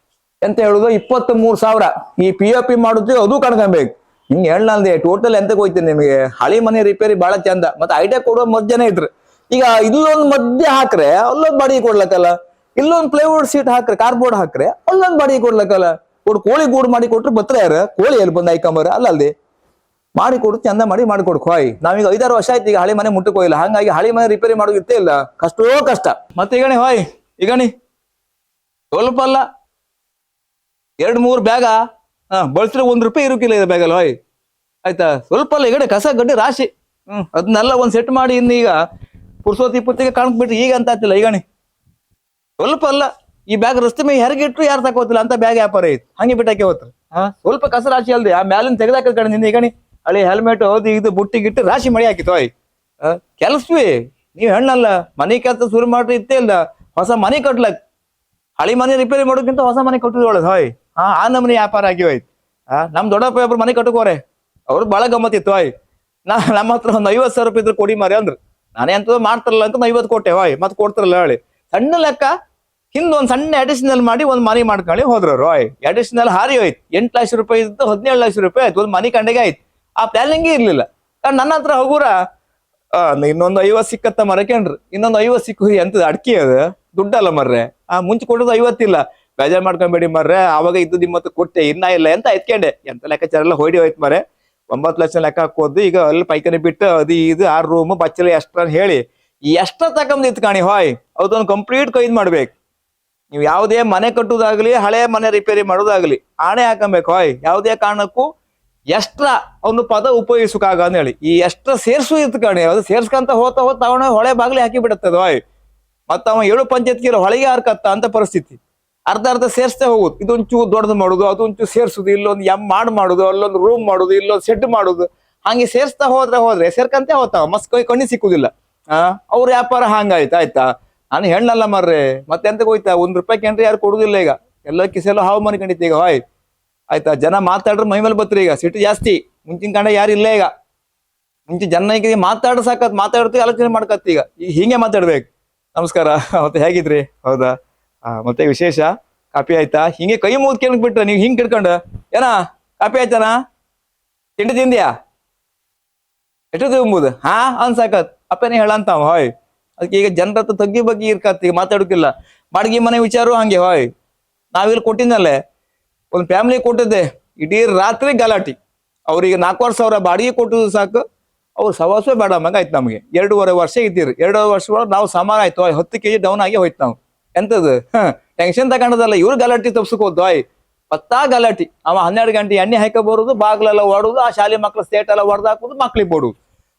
ಎಂತ ಹೇಳುದು, 23,000 ಈ POP ಮಾಡುದು, ಅದು ಕಣ್ಕೊಬೇಕು. ಹಿಂಗೆ ಹೇಳಲ್ದೆ ಟೋಟಲ್ ಎಂತಕ್ಕೆ ಹೋಯ್ತೀನಿ ನಿಮಗೆ. ಹಳಿ ಮನೆ ರಿಪೇರಿ ಬಹಳ ಚಂದ, ಮತ್ತೆ ಐಡಿಯಾ ಕೊಡುವ ಮಧ್ಯಾಹ್ನ ಇದ್ರು. ಈಗ ಇಲ್ಲೊಂದು ಮಧ್ಯ ಹಾಕ್ರೆ ಅಲ್ಲೊಂದು ಬಾಡಿಗೆ ಕೊಡ್ಲಕ್ಕಲ್ಲ, ಇಲ್ಲೊಂದು ಪ್ಲೈವುಡ್ ಸೀಟ್ ಹಾಕ್ರೆ ಕಾರ್ಬೋರ್ಡ್ ಹಾಕ್ರೆ ಅಲ್ಲೊಂದು ಬಾಡಿಗೆ ಕೊಡ್ಲಕ್ಕಲ್ಲ. ಕೋಳಿ ಗೂಡು ಮಾಡಿ ಕೊಟ್ರು ಬತ್ರ ಯಾರು, ಕೋಳಿ ಎಲ್ಲಿ ಬಂದು ಆಯ್ಕೊಂಬರ ಅಲ್ಲಲ್ದೆ ಮಾಡಿ ಕೊಡು, ಚಂದ ಮಾಡಿ ಮಾಡಿಕೊಡ್ಕು ನಾವೀಗ 5-6 ವರ್ಷ ಆಯ್ತು ಈಗ ಹಳಿ ಮನೆ ಮುಟ್ಟಕ್ಕೆ ಹೋಗಿಲ್ಲ. ಹಂಗಾಗಿ ಹಳಿ ಮನೆ ರಿಪೇರಿ ಮಾಡೋದು ಇತ್ತೇ ಇಲ್ಲ, ಕಷ್ಟೋ ಕಷ್ಟ. ಮತ್ತೆ ಈಗಣಿ ಸ್ವಲ್ಪ ಅಲ್ಲ 2-3 ಬ್ಯಾಗ ಬಳಸಿದ್ರೆ ₹1 ಇರುಕಿಲ್ಲ ಇದೆ ಬ್ಯಾಗಲ್ಲ ಆಯ್ತಾ. ಸ್ವಲ್ಪ ಅಲ್ಲ ಈಗಡೆ ಕಸ ಗಡ್ಡೆ ರಾಶಿ, ಅದನ್ನೆಲ್ಲ ಒಂದ್ ಸೆಟ್ ಮಾಡಿ ಇನ್ನು ಈಗ ಪುರ್ಸೋತಿ ಪುತ್ತಿಗೆ ಕಾಣ್ಬಿಟ್ರಿ ಈಗ ಅಂತ ಆಗ್ತಿಲ್ಲ. ಈಗಣಿ ಸ್ವಲ್ಪ ಅಲ್ಲ, ಈ ಬ್ಯಾಗ್ ರಸ್ತೆ ಮೇಲೆ ಹೆರಗಿಟ್ರು ಯಾರು ತಗೋತಿಲ್ಲ ಅಂತ ಬ್ಯಾಗ್ ವ್ಯಾಪಾರ ಐತಿ, ಹಂಗೆ ಬಿಟ್ಟಾಕೆ ಹೋತ್ರ. ಸ್ವಲ್ಪ ಕಸ ರಾಶಿ ಅಲ್ದೆ ಆ ಮ್ಯಾಲಿನ ತೆಗೆದಾಕ ಕಡೆ ನಿಂದ ಈಗಣಿ ಹಳಿ ಹೆಲ್ಮೆಟ್ ಅದು ಇದು ಬುಟ್ಟಿ ಗಿಟ್ಟು ರಾಶಿ ಮಳಿ ಹಾಕಿತ್ತು ಕೆಲಸವೇ. ನೀವ್ ಹೆಣ್ಣಲ್ಲ, ಮನೆ ಕೆಲಸ ಶುರು ಮಾಡ್ರಿ ಇತ್ತೇ ಇಲ್ಲ. ಹೊಸ ಮನೆ ಕಟ್ಲಕ್, ಹಳಿ ಮನೆ ರಿಪೇರಿ ಮಾಡೋಕ್ಕಿಂತ ಹೊಸ ಮನೆ ಕಟ್ಟುದು ಒಳ್ಳೇದು ಆ ನಮನಿ ವ್ಯಾಪಾರ ಆಗಿ ಹೋಯ್ತು. ನಮ್ ದೊಡ್ಡಪ್ಪ ಒಬ್ರು ಮನೆ ಕಟ್ಟಕೋರೆ, ಅವ್ರು ಬಹಳ ಗಮ್ಮತ್ತಿತ್ತು ನಮ್ಮ ಹತ್ರ ಒಂದು 50,000 ರೂಪಾಯಿ ಇದ್ರು ಕೊಡಿ ಮಾರಿ ಅಂದ್ರು. ನಾನೇ ಅಂತ ಮಾಡ್ತಾರಲ್ಲ ಅಂತ 50 ಕೊಟ್ಟೆ ಮತ್ತೆ ಕೊಡ್ತಾರಲ್ಲ ಹೇಳಿ ಸಣ್ಣ ಲೆಕ್ಕ. ಹಿಂದೊಂದ್ ಸಣ್ಣ ಅಡಿಷನಲ್ ಮಾಡಿ ಒಂದ್ ಮನೆ ಮಾಡ್ಕೊಳ್ಳಿ ಹೋದ್ರು ಅಡಿಷನಲ್ ಹಾರಿ ಹೋಯ್ತು. 8 ಲಕ್ಷ ರೂಪಾಯಿ ಇದ್ದು 17 ಲಕ್ಷ ರೂಪಾಯಿ ಆಯ್ತು, ಒಂದ್ ಮನೆ ಕಂಡೆಗೆ ಆಯ್ತು. ಆ ಪ್ಲಾನಿಂಗೇ ಇರ್ಲಿಲ್ಲ. ನನ್ನ ಹತ್ರ ಹೋಗುರ ಇನ್ನೊಂದು 50 ಸಿಕ್ಕತ್ತ ಮರಕೇನ್ರಿ, ಇನ್ನೊಂದು 50 ಸಿಕ್ಕು ಎಂತದ ಅಡ್ಕಿ ಅದು ದುಡ್ಡಲ್ಲ ಮರ್ರೆ. ಮುಂಚೆ ಕೊಡೋದು 50 ಇಲ್ಲ, ಬೇಜಾರ್ ಮಾಡ್ಕೊಂಬೇಡಿ ಮರ್ರೆ, ಅವಾಗ ಇದ್ದು 20 ಕೊಟ್ಟೆ ಇನ್ನ ಇಲ್ಲ ಎಂತ ಎತ್ಕೊಂಡೆ. ಎಂತ ಲೆಕ್ಕಾಚಾರ ಎಲ್ಲ ಹೊಡಿ ಹೋಯ್ತು ಮರೆ. 9 ಲಕ್ಷ ಲೆಕ್ಕ ಹಾಕೋದು. ಈಗ ಅಲ್ಲಿ ಪೈಕನೆ ಬಿಟ್ಟು ಅದು ಇದು 6 ರೂಮ್ ಬಚ್ಚಲ ಎಷ್ಟ್ರ ಹೇಳಿ ಎಷ್ಟ ತಕೊಂಡ್ ಇತ್ಕಾಣಿ ಅದೊಂದು ಕಂಪ್ಲೀಟ್ ಕೈದ್ ಮಾಡ್ಬೇಕು. ನೀವು ಯಾವುದೇ ಮನೆ ಕಟ್ಟುದಾಗ್ಲಿ ಹಳೆ ಮನೆ ರಿಪೇರಿ ಮಾಡೋದಾಗ್ಲಿ ಆಣೆ ಹಾಕಬೇಕು ಯಾವುದೇ ಕಾರಣಕ್ಕೂ ಎಷ್ಟ್ರ ಒಂದು ಪದ ಉಪಯೋಗಿಸಕಾಗ ಅಂತ ಹೇಳಿ. ಈ ಎಷ್ಟ್ರ ಸೇರ್ಸು ಇತ್ಕಾಣಿ, ಅದು ಸೇರ್ಸ್ಕಂತ ಹೋತ ಅವನ ಹೊಳೆ ಬಾಗ್ಲಿ ಹಾಕಿ ಬಿಡುತ್ತದ ಮತ್ತ ಅವ 7 ಪಂಚಾಯತ್ಗಿರೋ ಹೊಳೆಗೆ ಹಾರ್ಕತ್ತ ಅಂತ ಪರಿಸ್ಥಿತಿ. ಅರ್ಧ ಸೇರ್ಸ್ತೇ ಹೋಗುದು. ಇದೊಂಚೂರು ದೊಡ್ಡದು ಮಾಡುದು, ಅದೊಂಚೂರು ಸೇರ್ಸುದು, ಇಲ್ಲೊಂದು ಮಾಡುದು, ಅಲ್ಲೊಂದು ರೂಮ್ ಮಾಡುದು, ಇಲ್ಲೊಂದು ಶೆಡ್ ಮಾಡುದು. ಹಂಗೆ ಸೇರ್ಸ್ತಾ ಹೋದ್ರೆ ಸೇರ್ಕಂತೆ ಹೋತಾವ, ಮಸ್ತ್ ಕಣ್ಣಿ ಸಿಕ್ಕುದಿಲ್ಲ. ಅವ್ರ ವ್ಯಾಪಾರ ಹಂಗಾಯ್ತು ಆಯ್ತಾ. ನಾನು ಹೆಣ್ಣಲ್ಲ ಮರ್ರೆ, ಮತ್ತೆ ಎಂತಕ್ಕೆ ಹೋಯ್ತಾ ₹1 ಕೆಂಡ್ರಿ ಯಾರು ಕೊಡುದಿಲ್ಲ ಈಗ. ಎಲ್ಲ ಕಿಸೆಲ್ಲ ಹಾವು ಮನೆ ಕಂಡಿತ್ತು ಈಗ ಆಯ್ತಾ. ಜನ ಮಾತಾಡ್ರೆ ಮೈ ಮೇಲೆ ಬತ್ರಿ ಈಗ, ಸಿಟ್ಟು ಜಾಸ್ತಿ. ಮುಂಚಿನ ಕಂಡ ಯಾರು ಇಲ್ಲ ಈಗ. ಮುಂಚೆ ಜನ ಈಗ ಮಾತಾಡ ಸಾಕತ್, ಮಾತಾಡ್ತೀವಿ ಆಲೋಚನೆ ಮಾಡ್ಕತ್ ಈಗ ಹಿಂಗೆ ಮಾತಾಡ್ಬೇಕು. ನಮಸ್ಕಾರ, ಮತ್ತೆ ಹೇಗಿದ್ರಿ? ಹೌದಾ, ಮತ್ತೆ ವಿಶೇಷ ಕಾಪಿ ಆಯ್ತಾ? ಹಿಂಗೆ ಕೈ ಮುಗಿದ್ ಕೇಳಕ್ ಬಿಟ್ರೆ ನೀವು ಹಿಂಗ್ ಕಿಡ್ಕೊಂಡ ಏನ ಕಾಪಿ ಆಯ್ತಾನ? ತಿಂಡಿ ತಿಂದ್ಯಾ? ಎಷ್ಟು ತಿಂಬುದು ಅನ್ಸಾಕತ್ ಅಪ್ಪನೇ ಹೇಳಂತಾವ ಅದಕ್ಕೆ ಈಗ ಜನರತ್ರ ತಗ್ಗಿ ಬಗ್ಗೆ ಇರ್ಕತ್ ಈಗ ಮಾತಾಡೋಕಿಲ್ಲ. ಬಾಡಿಗೆ ಮನೆ ವಿಚಾರ ಹಂಗೆ ನಾವಿಲ್ಲಿ ಕೊಟ್ಟಿದ್ದಲ್ಲೇ ಒಂದು ಫ್ಯಾಮಿಲಿ ಕೊಟ್ಟಿದ್ದೆ, ಇಡೀ ರಾತ್ರಿ ಗಲಾಟಿ. ಅವ್ರಿಗೆ 4,500 ಬಾಡಿಗೆ ಕೊಟ್ಟದು ಸಾಕು, ಅವ್ರು ಸವಾಸವೇ ಬೇಡ ಮಗ ಆಯ್ತು. ನಮ್ಗೆ 2.5 ವರ್ಷ ಇದ್ದೀರಿ. 2.5 ವರ್ಷ ಒಳಗೆ ನಾವು ಸಮಾನ ಆಯ್ತು 10 kg ಡೌನ್ ಆಗಿ ಹೋಯ್ತು ನಾವು. ಎಂತದ್ದು ಟೆನ್ಷನ್ ತಗೊಂಡದಲ್ಲ, ಇವ್ರು ಗಲಾಟಿ ತಪ್ಸಕ್ ಹೋದ್ ಪತ್ತಾ ಗಲಾಟಿ. ಅವ 12 ಗಂಟೆ ಎಣ್ಣೆ ಹಾಕ ಬರುದು, ಬಾಗ್ಲೆಲ್ಲ ಹೊಡುದು, ಆ ಶಾಲೆ ಮಕ್ಳು ಸ್ಟೇಟ್ ಎಲ್ಲ ಹೊಡೆದು ಹಾಕುದು, ಮಕ್ಳಿಗೆ ಕೊಡುದು.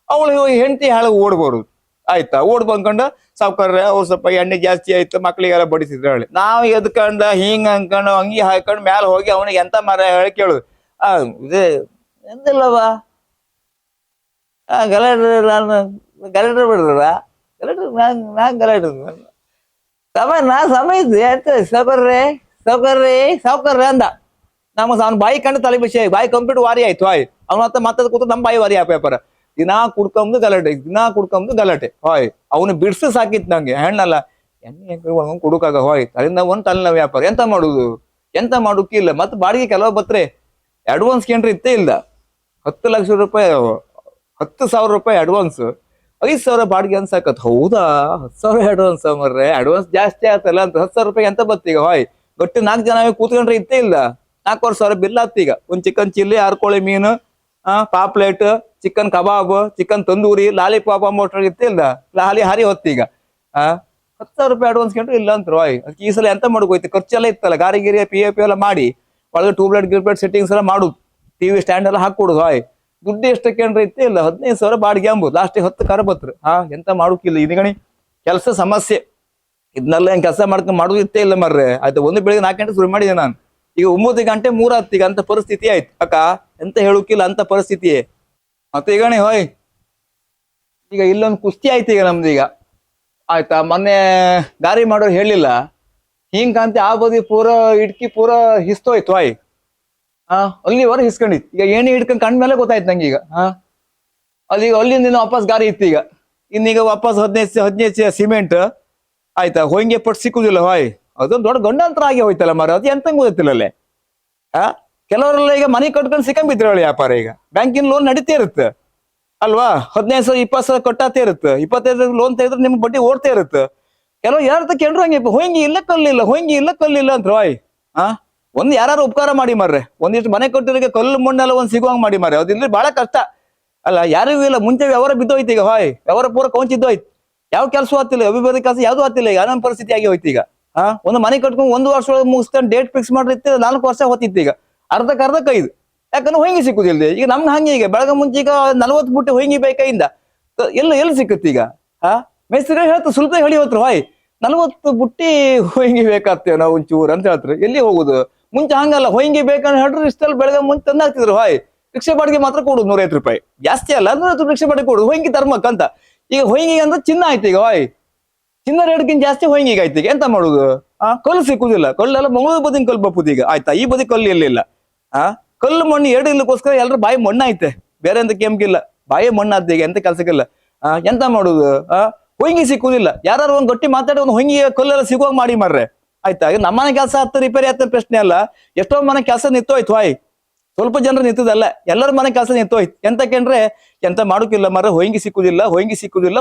ಅವಳು ಹೆಂಡತಿ ಹಾಳು ಓಡ್ ಬರುದು. ಆಯ್ತಾ, ಓಡ್ ಬಂದ್ಕೊಂಡು ಸಾವ್ಕಾರ ಅವ್ರು ಸ್ವಲ್ಪ ಎಣ್ಣೆ ಜಾಸ್ತಿ ಆಯ್ತು ಮಕ್ಳಿಗೆಲ್ಲ ಬಡಿಸಿದ್ರು ಹೇಳಿ. ನಾವು ಎದ್ಕೊಂಡ ಹಿಂಗ್ ಅನ್ಕೊಂಡು ಅಂಗಿ ಹಾಕೊಂಡು ಮ್ಯಾಲ ಹೋಗಿ ಅವನಿಗೆ ಎಂತ ಮರ ಹೇಳಿ ಕೇಳುದು. ಇದೇ ಎಂದಿಲ್ಲವಾ ಗಲಾಟೆ, ನಾನು ಗಲಾಟೆ ಬಿಡ್ರ ಗಲಾಟೆ, ನಾನ್ ಗಲಾಟೆ ಸಮಯ ಇದ್ದು ಸಾವ್ಕಾರ್ರೆ ಅಂದ. ಅವ್ನ ಬಾಯಿ ಕಂಡು ತಲೆ ಬಿಸಿ ಬಾಯಿ ಕಂಪ್ಲೀಟ್ ವಾರಿ ಆಯ್ತು. ಅವನ ಮತ್ತದ ಕೂತು ನಮ್ಮ ಬಾಯಿ ವಾರಿ ಆ ಪೇಪರ್. ದಿನಾ ಕುಡ್ಕೊಂಬದು ಗಲಾಟೆ ಹಾಯ್. ಅವನು ಬಿಡ್ಸು ಸಾಕಿತ್ ನಂಗೆ. ಹೆಣ್ಣಲ್ಲ ಎಣ್ಣೆ ಕುಡುಕಾಗ ಹೋಯ್ ತಲೆಯಿಂದ ಒಂದ್ ತಲೆನೋವು ವ್ಯಾಪಾರ. ಎಂತ ಮಾಡುಕಿಲ್ಲ. ಮತ್ತೆ ಬಾಡಿಗೆ ಕೆಲವು ಬತ್ರೆ ಅಡ್ವಾನ್ಸ್ ಕೇಂದ್ರ ಇತ್ತೇ ಇಲ್ಲ. 10 ಲಕ್ಷ ರೂಪಾಯಿ 10,000 ರೂಪಾಯಿ ಅಡ್ವಾನ್ಸ್, 5,000 ಬಾಡಿಗೆ ಅನ್ಸಾಕತ್. ಹೌದಾ, 10,000 ಅಡ್ವಾನ್ಸ್ ಮರ್ರೆ, ಅಡ್ವಾನ್ಸ್ ಜಾಸ್ತಿ ಆತಲ್ಲ ಅಂತ 10,000 ರೂಪಾಯಿ ಎಂತ ಬತ್ತೀಗ ಹೋಯ್. ಗಟ್ಟಿ 4 ಜನ ಕೂತ್ಕೊಂಡ್ರೆ ಇತ್ತೇ ಇಲ್ಲ. 4,500 ಬಿಲ್ ಆತ್ತೀಗ. ಒಂದ್ ಚಿಕನ್ ಚಿಲ್ಲಿ, 6 ಕೋಳಿ ಮೀನು, ಪಾಪ್ಲೇಟ್, ಚಿಕನ್ ಕಬಾಬ್, ಚಿಕನ್ ತಂದೂರಿ, ಲಾಲಿಪಾಪ್ ಮೋಟರ್ ಇತ್ತೇ ಇಲ್ಲ. ಹಾರಿ ಹೊತ್ತೀಗ 10,000 ರೂಪಾಯಿ ಅಡ್ವಾನ್ಸ್ ಕಂಡ್ರೆ ಇಲ್ಲ ಅಂತ ರಾಯ್. ಈ ಸಲ ಎಂತ ಮಾಡೋಕೋಯ್ತು, ಖರ್ಚೆಲ್ಲ ಇತ್ತಲ್ಲ, ಗಾರಿ ಗಿರಿ PF ಎಲ್ಲ ಮಾಡಿ ಒಳಗೆ ಟ್ಯೂಬ್ಲೈಟ್ ಸೆಟ್ಟಿಂಗ್ಸ್ ಎಲ್ಲ ಮಾಡುದು, ಟಿವಿ ಸ್ಟ್ಯಾಂಡ್ ಎಲ್ಲ ಹಾಕೊಡುದು. ಹಾಯ್ ದುಡ್ಡು ಎಷ್ಟಕ್ಕೇನ್ರ ಇತ್ತೇ ಇಲ್ಲ. 15,000 ಬಾಡಿಗೆ ಅಂಬುದು. ಲಾಸ್ಟಿಗೆ 10 ಕಾರ ಬತ್ರು. ಎಂತ ಮಾಡೋಕಿಲ್ಲ. ಇದೀಗಣಿ ಕೆಲಸ ಸಮಸ್ಯೆ. ಇದನ್ನೆಲ್ಲ ಹೆಂಗ್ ಕೆಲಸ ಮಾಡುದು ಇತ್ತೇ ಇಲ್ಲ ಮರ್ರೆ. ಆಯ್ತು, ಒಂದು ಬೆಳಿಗ್ಗೆ 4 ಗಂಟೆ ಶುರು ಮಾಡಿದೆ ನಾನು. ಈಗ 9 ಗಂಟೆ 3 ಹೊತ್ತಿಗೆ ಅಂತ ಪರಿಸ್ಥಿತಿ ಆಯ್ತು ಅಕ್ಕ. ಎಂತ ಹೇಳುಕಿಲ್ಲ ಅಂತ ಪರಿಸ್ಥಿತಿಯೇ. ಮತ್ತೆ ಈಗಣಿ ಹೋಯ್, ಈಗ ಇಲ್ಲೊಂದು ಕುಸ್ತಿ ಆಯ್ತು ಈಗ ನಮ್ದೀಗ. ಆಯ್ತಾ, ಮೊನ್ನೆ ಗಾರಿ ಮಾಡೋರು ಹೇಳಿಲ್ಲ ಹಿಂಗಂತೆ ಆ ಬದಿ ಪೂರ ಇಡ್ಕಿ ಪೂರ ಹಿಸ್ತೋಯ್ತು. ಅಲ್ಲಿವರ ಹಿಸ್ಕೊಂಡಿತ್ತು. ಈಗ ಏನೇ ಹಿಡ್ಕೊಂಡ್ ಕಂಡ್ಮೇಲೆ ಗೊತ್ತಾಯ್ತು ನಂಗೆ ಈಗ. ಅಲ್ಲಿಗ ಅಲ್ಲಿಂದ ವಾಪಸ್ ಗಾರಿ ಇತ್ತು. ಈಗ ಇನ್ನೀಗ ವಾಪಸ್ 15 ಸಿಮೆಂಟ್ ಆಯ್ತಾ, ಹೊಂಗೆ ಪಟ್ಟು ಸಿಕ್ಕುದಿಲ್ಲ ಹೋಯ್. ಅದೊಂದು ದೊಡ್ಡ ಗಂಡಾಂತರ ಆಗಿ ಹೋಯ್ತಲ್ಲ ಮರ. ಅದು ಎಂತ ಗೊತ್ತಿಲ್ಲಲ್ಲೇ. ಕೆಲವರೆಲ್ಲ ಈಗ ಮನೆ ಕಟ್ಕೊಂಡು ಸಿಕ್ಕಂಬಿದ್ರಳಿ ವ್ಯಾಪಾರ. ಈಗ ಬ್ಯಾಂಕಿನ ಲೋನ್ ನಡೀತಾ ಇರುತ್ತೆ ಅಲ್ವಾ, 15,000 20,000 ಕಟ್ಟಾತೇ ಇರುತ್ತೆ. 25 ಲೋನ್ ತೆಗೆದ್ರೆ ನಿಮ್ಗೆ ಬಡ್ಡಿ ಓಡ್ತಾ ಇರುತ್ತೆ. ಕೆಲವು ಯಾರ ಕೇಳ್ರು ಹಂಗೆ ಹೊಂಗಿ ಇಲ್ಲ ಕಲ್ಲಿಲ್ಲ ಅಂತ ರಾಯ್. ಒಂದ್ ಯಾರು ಉಪಕಾರ ಮಾಡಿ ಮಾರ್ರೆ. ಒಂದಿಷ್ಟು ಮನೆ ಕಟ್ಟಿರೋಕೆ ಕಲ್ಲು ಮಣ್ಣೆಲ್ಲ ಒಂದ್ ಸಿಗುವಂಗ್ ಮಾಡಿ ಮಾರ್ರೆ. ಅದಿಲ್ಲ ಬಹಳ ಕಷ್ಟ ಅಲ್ಲ. ಯಾರಿಗೂ ಇಲ್ಲ. ಮುಂಚೆ ವ್ಯವಹಾರ ಬಿದ್ದೋಯ್ತು. ಈಗ ಹಾಯ್ ವ್ಯವಹಾರ ಪೂರ ಕೌಂಚಿದ್ದೋಯ್ತು. ಯಾವ ಕೆಲಸ ಆಗ್ತಿಲ್ಲ, ಅಭಿವೃದ್ಧಿ ಕೆಲಸ ಯಾವ್ದು ಆಗ್ತಿಲ್ಲ. ಈಗ ಅನ್ನೋ ಪರಿಸ್ಥಿತಿ ಆಗಿ ಹೋಯ್ತು. ಈಗ ಒಂದು ಮನೆ ಕಟ್ಕೊಂಡು 1 ವರ್ಷ ಒಳಗೆ ಮುಗಿಸ್ತಾನೆ ಡೇಟ್ ಫಿಕ್ಸ್ ಮಾಡಿರ್ತಿ. 4 ವರ್ಷ ಹೊತ್ತಿತ್ತು. ಈಗ ಅರ್ಧಕ್ಕೆ ಕೈದು. ಯಾಕಂದ್ರೆ ಹೊಂಗಿ ಸಿಕ್ಕುದಿಲ್ಲ ಈಗ ನಮ್ಗೆ. ಹಂಗೆ ಈಗ ಬೆಳಗ ಮುಂಚೆ ಈಗ 40 ಬುಟ್ಟಿ ಹೊಂಗಿ ಬೇಕೈಂದ ಎಲ್ಲಿ ಸಿಕ್ಕುತ್ತೆ ಈಗ. ಮೇಸ್ತ್ರಿ ಹೇಳ್ತು ಸ್ವಲ್ಪ ಹೇಳಿ ಹೋದ್ರು ಹಾಯ್ 40 ಬುಟ್ಟಿ ಹೊಂಗಿ ಬೇಕಾಗ್ತೇವೆ ನಾವು ಒಂಚೂರು ಅಂತ ಹೇಳ್ತಾರೆ. ಎಲ್ಲಿ ಹೋಗುದು. ಮುಂಚೆ ಹಂಗಲ್ಲ, ಹೊಂಗಿ ಬೇಕಂತ ಹೇಳ್ರು ಇಷ್ಟಲ್ಲಿ ಬೆಳಗ್ಗೆ ಮುಂಚೆ ತಂದು ಹಾಕ್ತಿದ್ರು. ಹಾಯ್ ರಿಕ್ಷಾ ಬಾಡಿಗೆ ಮಾತ್ರ ಕೊಡುದು 150 ರೂಪಾಯಿ ಜಾಸ್ತಿ ಅಲ್ಲ. 150 ರಿಕ್ಷಾ ಬಾಡಿಗೆ ಕೊಡುದು ಹೊಂಗಿ ತರ್ಮಕ್ ಅಂತ. ಈಗ ಹೊಂಗಿ ಅಂದ್ರೆ ಚಿನ್ನ ಆಯ್ತು. ಈಗ ಹಾಯ್ ಚಿನ್ನ ರೇಟ್ಗಿಂತ ಜಾಸ್ತಿ ಹೊಂಗಿಗೆ ಆಯ್ತು. ಈಗ ಎಂತ ಮಾಡುದು. ಕಲ್ಲು ಸಿಕ್ಕುದಿಲ್ಲ. ಕಲ್ಲೆಲ್ಲ ಮಂಗಳೂರು ಬದಿನ ಕಲ್ಲು ಬಪ್ಪುದು ಈಗ. ಆಯ್ತಾ, ಈ ಬದಿ ಕಲ್ಲು ಎಲ್ಲಿಲ್ಲ. ಕಲ್ಲು ಮಣ್ಣು 2 ಇಲ್ಲಕ್ಕೋಸ್ಕರ ಎಲ್ಲರೂ ಬಾಯಿ ಮಣ್ಣಾಯ್ತೆ. ಬೇರೆ ಎಂತ ಕೆಂಪಿಲ್ಲ, ಬಾಯಿ ಮಣ್ಣಾದ. ಈಗ ಎಂತ ಕೆಲ್ಸಕ್ಕಿಲ್ಲ. ಎಂತ ಮಾಡುದು. ಹೊಂಗಿ ಸಿಕ್ಕುದಿಲ್ಲ. ಯಾರು ಒಂದ್ ಗಟ್ಟಿ ಮಾತಾಡಿ ಒಂದು ಹೊಂಗಿ ಕಲ್ಲೆಲ್ಲ ಸಿಗುವಾಗ ಮಾಡಿ ಮಾರ್ರೆ. ಆಯ್ತಾ, ಈಗ ನಮ್ಮನೆ ಕೆಲಸ ಹತ್ತ ರಿಪೇರಿ ಆತ ಪ್ರಶ್ನೆ ಅಲ್ಲ. ಎಷ್ಟೋ ಮನೆ ಕೆಲಸ ನಿಂತೋಯ್ತು. ಹಾಯ್ ಸ್ವಲ್ಪ ಜನರು ನಿಂತದಲ್ಲ, ಎಲ್ಲರ ಮನೆ ಕೆಲಸ ನಿಂತೋಯ್ತು. ಎಂತ ಕೇಂದ್ರೆ ಎಂತ ಮಾಡೋಕಿಲ್ಲ ಮರ. ಹೊಂಗಿ ಸಿಕ್ಕುದಿಲ್ಲ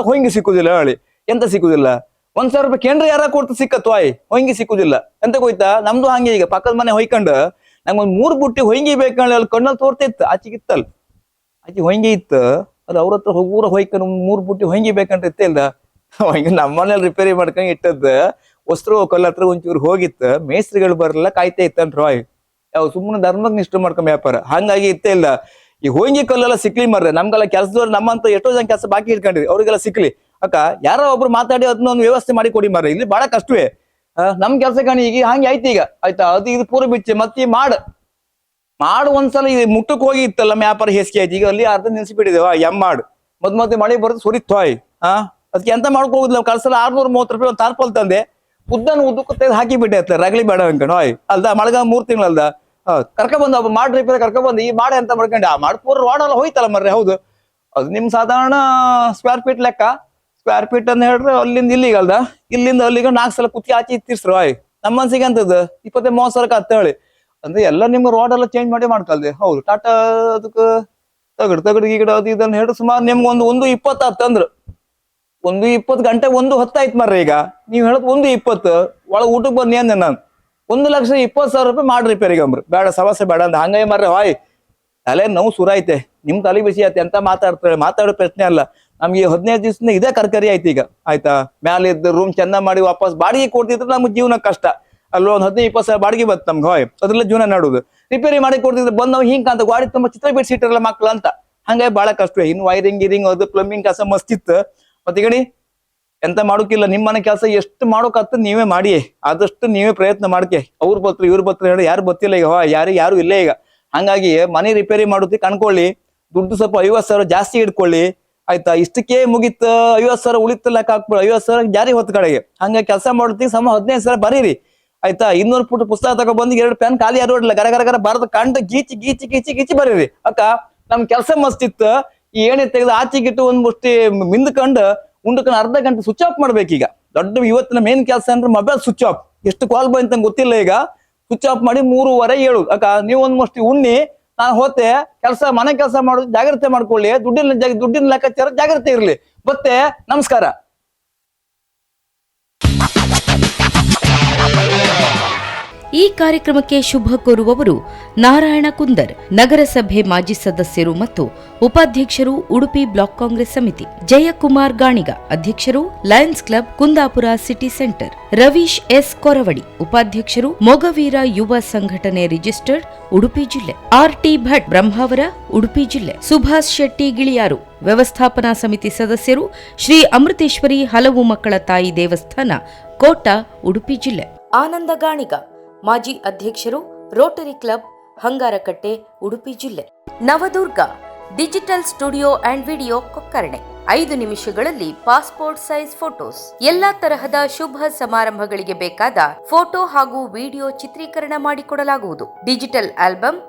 ಹೇಳಿ. ಎಂತ ಸಿಕ್ಕುದಿಲ್ಲ. 1,000 ರೂಪಾಯಿ ಕೇಂದ್ರ ಯಾರ ಕೊಡ್ತು ಸಿಕ್ಕತ್ತು. ಹಾಯ್ ಹೊಂಗಿ ಸಿಕ್ಕುದಿಲ್ಲ. ಎಂತ ಹೋಯ್ತಾ ನಮ್ದು ಹಂಗೆ. ಈಗ ಪಕ್ಕದ ಮನೆ ಹೊಯ್ಕೊಂಡು ನಂಗೊಂದ್ 3 ಬುಟ್ಟಿ ಹೊಂಗಿ ಬೇಕಂದ್ರೆ ಅಲ್ಲಿ ಕಣ್ಣಲ್ಲಿ ತೋರ್ತಿತ್ತು. ಆಚಿಗಿತ್ತಲ್ ಆಚೆ ಹೊಂಗಿ ಇತ್ತು. ಅದು ಅವ್ರ ಹತ್ರ ಹೋಗೂರ ಹೊಯ್ಕೊಂಡು 3 ಬುಟ್ಟಿ ಹೊಂಗಿ ಬೇಕಂತ ಇತ್ತೇ ಇಲ್ಲ. ಹಿಂಗ ನಮ್ಮನೇಲಿ ರಿಪೇರಿ ಮಾಡ್ಕೊಂಡ್ ಇಟ್ಟದ್ದು ವಸ್ತ್ರ ಕಲ್ಲ ಹತ್ರ ಒಂಚೂರು ಹೋಗಿತ್ತು. ಮೇಸ್ತ್ರಿಗಳು ಬರಲ್ಲ ಕಾಯ್ತಾ ಇತ್ತಂತ ರಾಯ್. ಯಾವ ಸುಮ್ಮನೆ ಧರ್ಮಕ್ಕೆ ನಿಷ್ಠ ಮಾಡ್ಕೊಂಡ್ ವ್ಯಾಪಾರ. ಹಂಗಾಗಿ ಇತ್ತೇ ಇಲ್ಲ. ಈ ಹೊಂಗಿ ಕಲ್ಲೆಲ್ಲ ಸಿಕ್ಲಿ ಮರ್ರೆ. ನಮ್ಗೆಲ್ಲ ಕೆಲಸದವ್ರು ನಮ್ಮಂತ ಎಷ್ಟೋ ಜನ ಕೆಲಸ ಬಾಕಿ ಇಟ್ಕೊಂಡ್ರಿ ಅವ್ರಿಗೆಲ್ಲ ಸಿಕ್ಲಿ ಅಕ್ಕ. ಯಾರೋ ಒಬ್ರು ಮಾತಾಡಿ ಅದನ್ನ ಒಂದು ವ್ಯವಸ್ಥೆ ಮಾಡಿ ಕೊಡಿ ಮರ್ರೆ. ಇಲ್ಲಿ ಬಹಳ ಕಷ್ಟವೇ. ನಮ್ ಕೆಲಸ ಕಾಣಿ ಈಗ ಹಂಗೆ ಆಯ್ತು. ಈಗ ಆಯ್ತಾ, ಅದು ಇದು ಪೂರ ಬಿಚ್ಚೆ ಮತ್ತೆ ಮಾಡು ಒಂದ್ಸಲ ಇದು ಮುಟ್ಟಕ್ ಹೋಗಿ ಇತ್ತಲ್ಲ ವ್ಯಾಪಾರ ಹೇಸಿಗೆ ಆಯ್ತು. ಈಗ ಅಲ್ಲಿ ಅರ್ಧ ನಿಲ್ಸಿಬಿಟ್ಟಿದೇವ ಮಾಡು. ಮತ್ತೆ ಮಳೆ ಬರೋದು ಸುರಿತ್ತು. ಹಾಯ್ ಅದಕ್ಕೆ ಎಂತ ಮಾಡ್ಕೊ ಹೋಗುದಿಲ್ಲ. ಕಳ್ಸಲ್ಲ 630 ರೂಪಾಯಿ ಒಂದು ತಾರ್ಪಲ್ ತಂದೆ ಉದ್ದನ ಉದ್ದಕ್ಕೂ ತೆಗೆದು ಹಾಕಿ ಬಿಟ್ಟೆ ರಗಲಿ ಬೇಡ ಅನ್ಕೊಂಡು. ಹಾಯ್ ಅಲ್ದ ಮಳೆಗ 3 ತಿಂಗಳಲ್ದ ಕರ್ಕೊಂಡ್ ಒಬ್ಬ ಮಾಡಿ ರಿಪೇರಿ ಕರ್ಕೊಂಡ್ ಈ ಮಾಡ ಎಂತ ಮಾಡ್ಕೊಂಡು ಆ ಮಾಡಿ ಪೂರ ರೋಡ್ ಎಲ್ಲ ಹೋಯ್ತಲ್ಲ ಮರ್ರೆ. ಹೌದು, ಅದು ನಿಮ್ ಸಾಧಾರಣ ಸ್ಕ್ವೇರ್ ಫೀಟ್ ಲೆಕ್ಕ. ಸ್ಕ್ವೇರ್ ಫೀಟ್ ಅಂತ ಹೇಳ್ರೆ ಅಲ್ಲಿಂದ ಇಲ್ಲಿಗಲ್ದ, ಇಲ್ಲಿಂದ ಅಲ್ಲಿಗೆ 4 ಸಲ ಕುತ್ತಿ ಆಚೆ ಇತ್ತಿರ್ಸ್ರು. ಹಾಯ್ ನಮ್ಮ ಮನ್ಸಿಗೆ ಅಂತದ್ದು 20-30 ಸಾವಿರಕ್ಕೆ ಅಂತ ಹೇಳಿ ಅಂದ್ರೆ ಎಲ್ಲ ನಿಮ್ಗೆ ರೋಡ್ ಎಲ್ಲ ಚೇಂಜ್ ಮಾಡಿ ಮಾಡ್ಕಲ್ದೆ. ಹೌದು, ಟಾಟಾ ಅದಕ್ಕೆ ತಗಡು ಗೀಗಡ ಅದು ಇದನ್ನ ಹೇಳಿ ಸುಮಾರು ನಿಮ್ಗೆ ಒಂದು 20 ಆತಂದ್ರು. 1:20 ಗಂಟೆ 1:10 ಆಯ್ತು ಮರ್ರೆ. ಈಗ ನೀವ್ ಹೇಳದ್ 1:20 ಒಳಗೆ ಊಟಕ್ಕೆ ಬಂದಿ ಅಂದೆ ನಾನು. 1,20,000 ರೂಪಾಯಿ ಮಾಡಿ ರಿಪೇರಿಗೆ ಅಂಬ್ರು. ಬೇಡ ಸಮಸ್ಯೆ ಬೇಡ ಅಂತ ಹಂಗಾಗಿ ಮರ್ರೆ. ಹಾಯ್ ತಲೆ ನೋವು ಸುರಾಯ್ತೆ. ನಿಮ್ ತಲೆ ಬಿಸಿ ಆಯ್ತು. ಎಂತ ಮಾತಾಡೋ ಪ್ರಶ್ನೆ ಅಲ್ಲ. ನಮ್ಗೆ 15 ದಿವಸದಿಂದ ಇದೇ ಕರ್ಕರಿ ಆಯ್ತು. ಈಗ ಆಯ್ತಾ, ಮ್ಯಾಲೆ ಇದ್ದು ರೂಮ್ ಚಂದ ಮಾಡಿ ವಾಪಸ್ ಬಾಡಿಗೆ ಕೊಡ್ತಿದ್ರೆ ನಮ್ಗೆ ಜೀವನ ಕಷ್ಟ. ಅಲ್ಲೋ ಒಂದು 15-20 ಬಾಡಿಗೆ ಬತ್ತು ನಮ್ಗೆ ಹೋಯ್ ಅದ್ರಲ್ಲ ಜೀವನ ನಡುದು. ರಿಪೇರಿ ಮಾಡಿ ಕೊಡ್ತಿದ್ರೆ ಬಂದ್ ನಾವು ಹಿಂಗ್ ಅಂತ ಗಾಡಿ ತುಂಬ ಚಿತ್ರ ಬಿಡ್ಸಿಟ್ರಲ್ಲ ಮಕ್ಳು ಅಂತ. ಹಂಗಾಗಿ ಬಾಳ ಕಷ್ಟ. ಇನ್ನು ವೈರಿಂಗ್ ಗಿರಿಂಗ್ ಅದು ಪ್ಲಂಬಿಂಗ್ ಕೆಲಸ ಮಸ್ತ್ ಇತ್ತು. ಮತ್ತೆ ಗಡಿ ಎಂತ ಮಾಡೋಕಿಲ್ಲ, ನಿಮ್ ಮನೆ ಕೆಲಸ ಎಷ್ಟು ಮಾಡೋಕತ್ತ ನೀವೇ ಮಾಡಿ, ಆದಷ್ಟು ನೀವೇ ಪ್ರಯತ್ನ ಮಾಡ್ಕೆ. ಅವ್ರು ಬತ್ರು ಇವ್ರು ಬತ್ರು ಹೇಳಿ ಯಾರು ಬತ್ತಿಲ್ಲ ಈಗ, ಯಾರು ಇಲ್ಲೇ ಈಗ. ಹಂಗಾಗಿ ಮನೆ ರಿಪೇರಿ ಮಾಡೋದಕ್ಕೆ ಕಣ್ಕೊಳ್ಳಿ, ದುಡ್ಡು ಸ್ವಲ್ಪ 50,000 ಜಾಸ್ತಿ ಇಟ್ಕೊಳ್ಳಿ ಆಯ್ತಾ. ಇಷ್ಟಕ್ಕೆ ಮುಗಿತ 50,000 ಉಳಿತ ಲೆಕ್ಕ ಹಾಕ್ಬಿಡು, 50,000 ಜಾರಿ ಹೊತ್ತ ಕಡೆಗೆ. ಹಂಗಾಗಿ ಕೆಲಸ ಮಾಡೋದಕ್ಕೆ 15,000 ಬರೀರಿ ಆಯ್ತಾ. 200 ಪುಟ ಪುಸ್ತಕ ತಗೊಬಂದು 2 ಪೆನ್ ಖಾಲಿ ಯಾರು ಇಡಲ್ಲ, ಗರ ಬರದ ಕಂಡು ಗೀಚಿ ಗೀಚಿ ಗೀಚಿ ಗೀಚಿ ಬರೀರಿ. ಅಕ್ಕ ನಮ್ ಕೆಲಸ ಮಸ್ತ್ ಇತ್ತು, ಈ ಏಣೆ ತೆಗೆದು ಆಚೆಗಿಟ್ಟು ಒಂದ್ ಮುಷ್ಟಿ ಮಿಂದ್ಕಂಡು ಉಂಡಕನ ಅರ್ಧ ಗಂಟೆ ಸ್ವಿಚ್ ಆಫ್ ಮಾಡ್ಬೇಕೀಗ. ದೊಡ್ಡ ಇವತ್ತಿನ ಮೇನ್ ಕೆಲಸ ಅಂದ್ರೆ ಮೊಬೈಲ್ ಸ್ವಿಚ್ ಆಫ್. ಎಷ್ಟು ಕಾಲ್ ಬಂತ ಗೊತ್ತಿಲ್ಲ ಈಗ. ಸ್ವಿಚ್ ಆಫ್ ಮಾಡಿ 3:15 ಹೇಳುದು. ಅಕ್ಕ ನೀವು ಒಂದ್ ಮುಷ್ಟಿ ಉಣ್ಣಿ, ನಾನು ಹೋತೆ ಕೆಲಸ, ಮನೆ ಕೆಲಸ ಮಾಡೋದು ಜಾಗ್ರತೆ ಮಾಡ್ಕೊಳ್ಳಿ. ದುಡ್ಡಿನ ಲೆಕ್ಕಾಚಾರ ಜಾಗ್ರತೆ ಇರ್ಲಿ. ಮತ್ತೆ ನಮಸ್ಕಾರ. ಈ ಕಾರ್ಯಕ್ರಮಕ್ಕೆ ಶುಭ ಕೋರುವವರು ನಾರಾಯಣ ಕುಂದರ್, ನಗರಸಭೆ ಮಾಜಿ ಸದಸ್ಯರು ಮತ್ತು ಉಪಾಧ್ಯಕ್ಷರು, ಉಡುಪಿ ಬ್ಲಾಕ್ ಕಾಂಗ್ರೆಸ್ ಸಮಿತಿ. ಜಯಕುಮಾರ್ ಗಾಣಿಗ, ಅಧ್ಯಕ್ಷರು, Lions Club, Kundapura city centre. Ravish S Koravadi, ಉಪಾಧ್ಯಕ್ಷರು, ಮೊಗವೀರ ಯುವ ಸಂಘಟನೆ ರಿಜಿಸ್ಟರ್ಡ್, ಉಡುಪಿ ಜಿಲ್ಲೆ. ಆರ್.ಟಿ. ಭಟ್, ಬ್ರಹ್ಮಾವರ, ಉಡುಪಿ ಜಿಲ್ಲೆ. ಸುಭಾಷ್ ಶೆಟ್ಟಿ ಗಿಳಿಯಾರು, ವ್ಯವಸ್ಥಾಪನಾ ಸಮಿತಿ ಸದಸ್ಯರು, ಶ್ರೀ ಅಮೃತೇಶ್ವರಿ ಹಲವು ಮಕ್ಕಳ ತಾಯಿ ದೇವಸ್ಥಾನ, ಕೋಟ, ಉಡುಪಿ ಜಿಲ್ಲೆ. ಆನಂದ ಗಾಣಿಗ, ಮಾಜಿ ಅಧ್ಯಕ್ಷರು, ರೋಟರಿ ಕ್ಲಬ್, ಹಂಗಾರಕಟ್ಟೆ, ಉಡುಪಿ ಜಿಲ್ಲೆ. Navadurga digital studio and video, Kokkarne. 5 ನಿಮಿಷಗಳಲ್ಲಿ ಪಾಸ್ಪೋರ್ಟ್ ಸೈಜ್ ಫೋಟೋಸ್. ಎಲ್ಲಾ ತರಹದ ಶುಭ ಸಮಾರಂಭಗಳಿಗೆ ಬೇಕಾದ ಫೋಟೋ ಹಾಗೂ ವಿಡಿಯೋ ಚಿತ್ರೀಕರಣ ಮಾಡಿಕೊಡಲಾಗುವುದು. ಡಿಜಿಟಲ್ ಆಲ್ಬಮ್,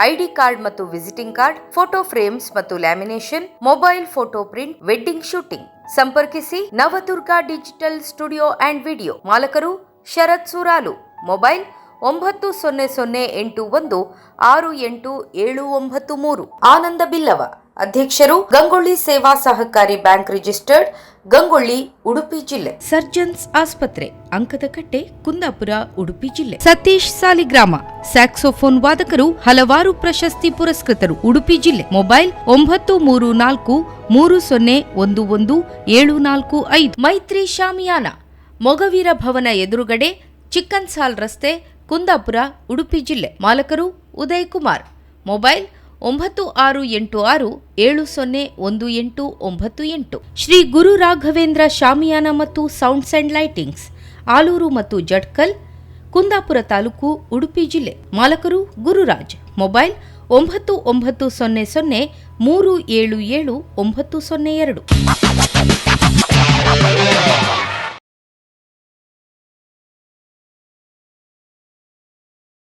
ಐಡಿ ಕಾರ್ಡ್ ಮತ್ತು ವಿಸಿಟಿಂಗ್ ಕಾರ್ಡ್, ಫೋಟೋ ಫ್ರೇಮ್ಸ್ ಮತ್ತು lamination, mobile photo print, wedding shooting. ಸಂಪರ್ಕಿಸಿ Navadurga digital studio and video. ಮಾಲಕರು ಶರತ್ ಸೂರಾಲು. ಮೊಬೈಲ್ 9008168793. ಆನಂದ ಬಿಲ್ಲವ, ಅಧ್ಯಕ್ಷರು, ಗಂಗೊಳ್ಳಿ ಸೇವಾ ಸಹಕಾರಿ ಬ್ಯಾಂಕ್ ರಿಜಿಸ್ಟರ್ಡ್, ಗಂಗೊಳ್ಳಿ, ಉಡುಪಿ ಜಿಲ್ಲೆ. ಸರ್ಜನ್ಸ್ ಆಸ್ಪತ್ರೆ, ಅಂಕದಕಟ್ಟೆ, ಕುಂದಾಪುರ, ಉಡುಪಿ ಜಿಲ್ಲೆ. ಸತೀಶ್ ಸಾಲಿಗ್ರಾಮ, ಸ್ಯಾಕ್ಸೋಫೋನ್ ವಾದಕರು, ಹಲವಾರು ಪ್ರಶಸ್ತಿ ಪುರಸ್ಕೃತರು, ಉಡುಪಿ ಜಿಲ್ಲೆ. ಮೊಬೈಲ್ 9344111745. ಮೈತ್ರಿ ಶಾಮಿಯಾನ, ಮೊಗವೀರ ಭವನ ಎದುರುಗಡೆ, ಚಿಕ್ಕನ್ ಸಾಲ್ ರಸ್ತೆ, ಕುಂದಾಪುರ, ಉಡುಪಿ ಜಿಲ್ಲೆ. ಮಾಲಕರು ಉದಯ್ ಕುಮಾರ್. ಮೊಬೈಲ್ 9686701898. ಶ್ರೀ ಗುರು ರಾಘವೇಂದ್ರ ಶಾಮಿಯಾನ ಮತ್ತು ಸೌಂಡ್ಸ್ ಅಂಡ್ ಲೈಟಿಂಗ್ಸ್, ಆಲೂರು ಮತ್ತು ಜಡ್ಕಲ್, ಕುಂದಾಪುರ ತಾಲೂಕು, ಉಡುಪಿ ಜಿಲ್ಲೆ. ಮಾಲಕರು ಗುರುರಾಜ್. ಮೊಬೈಲ್ 9900377902.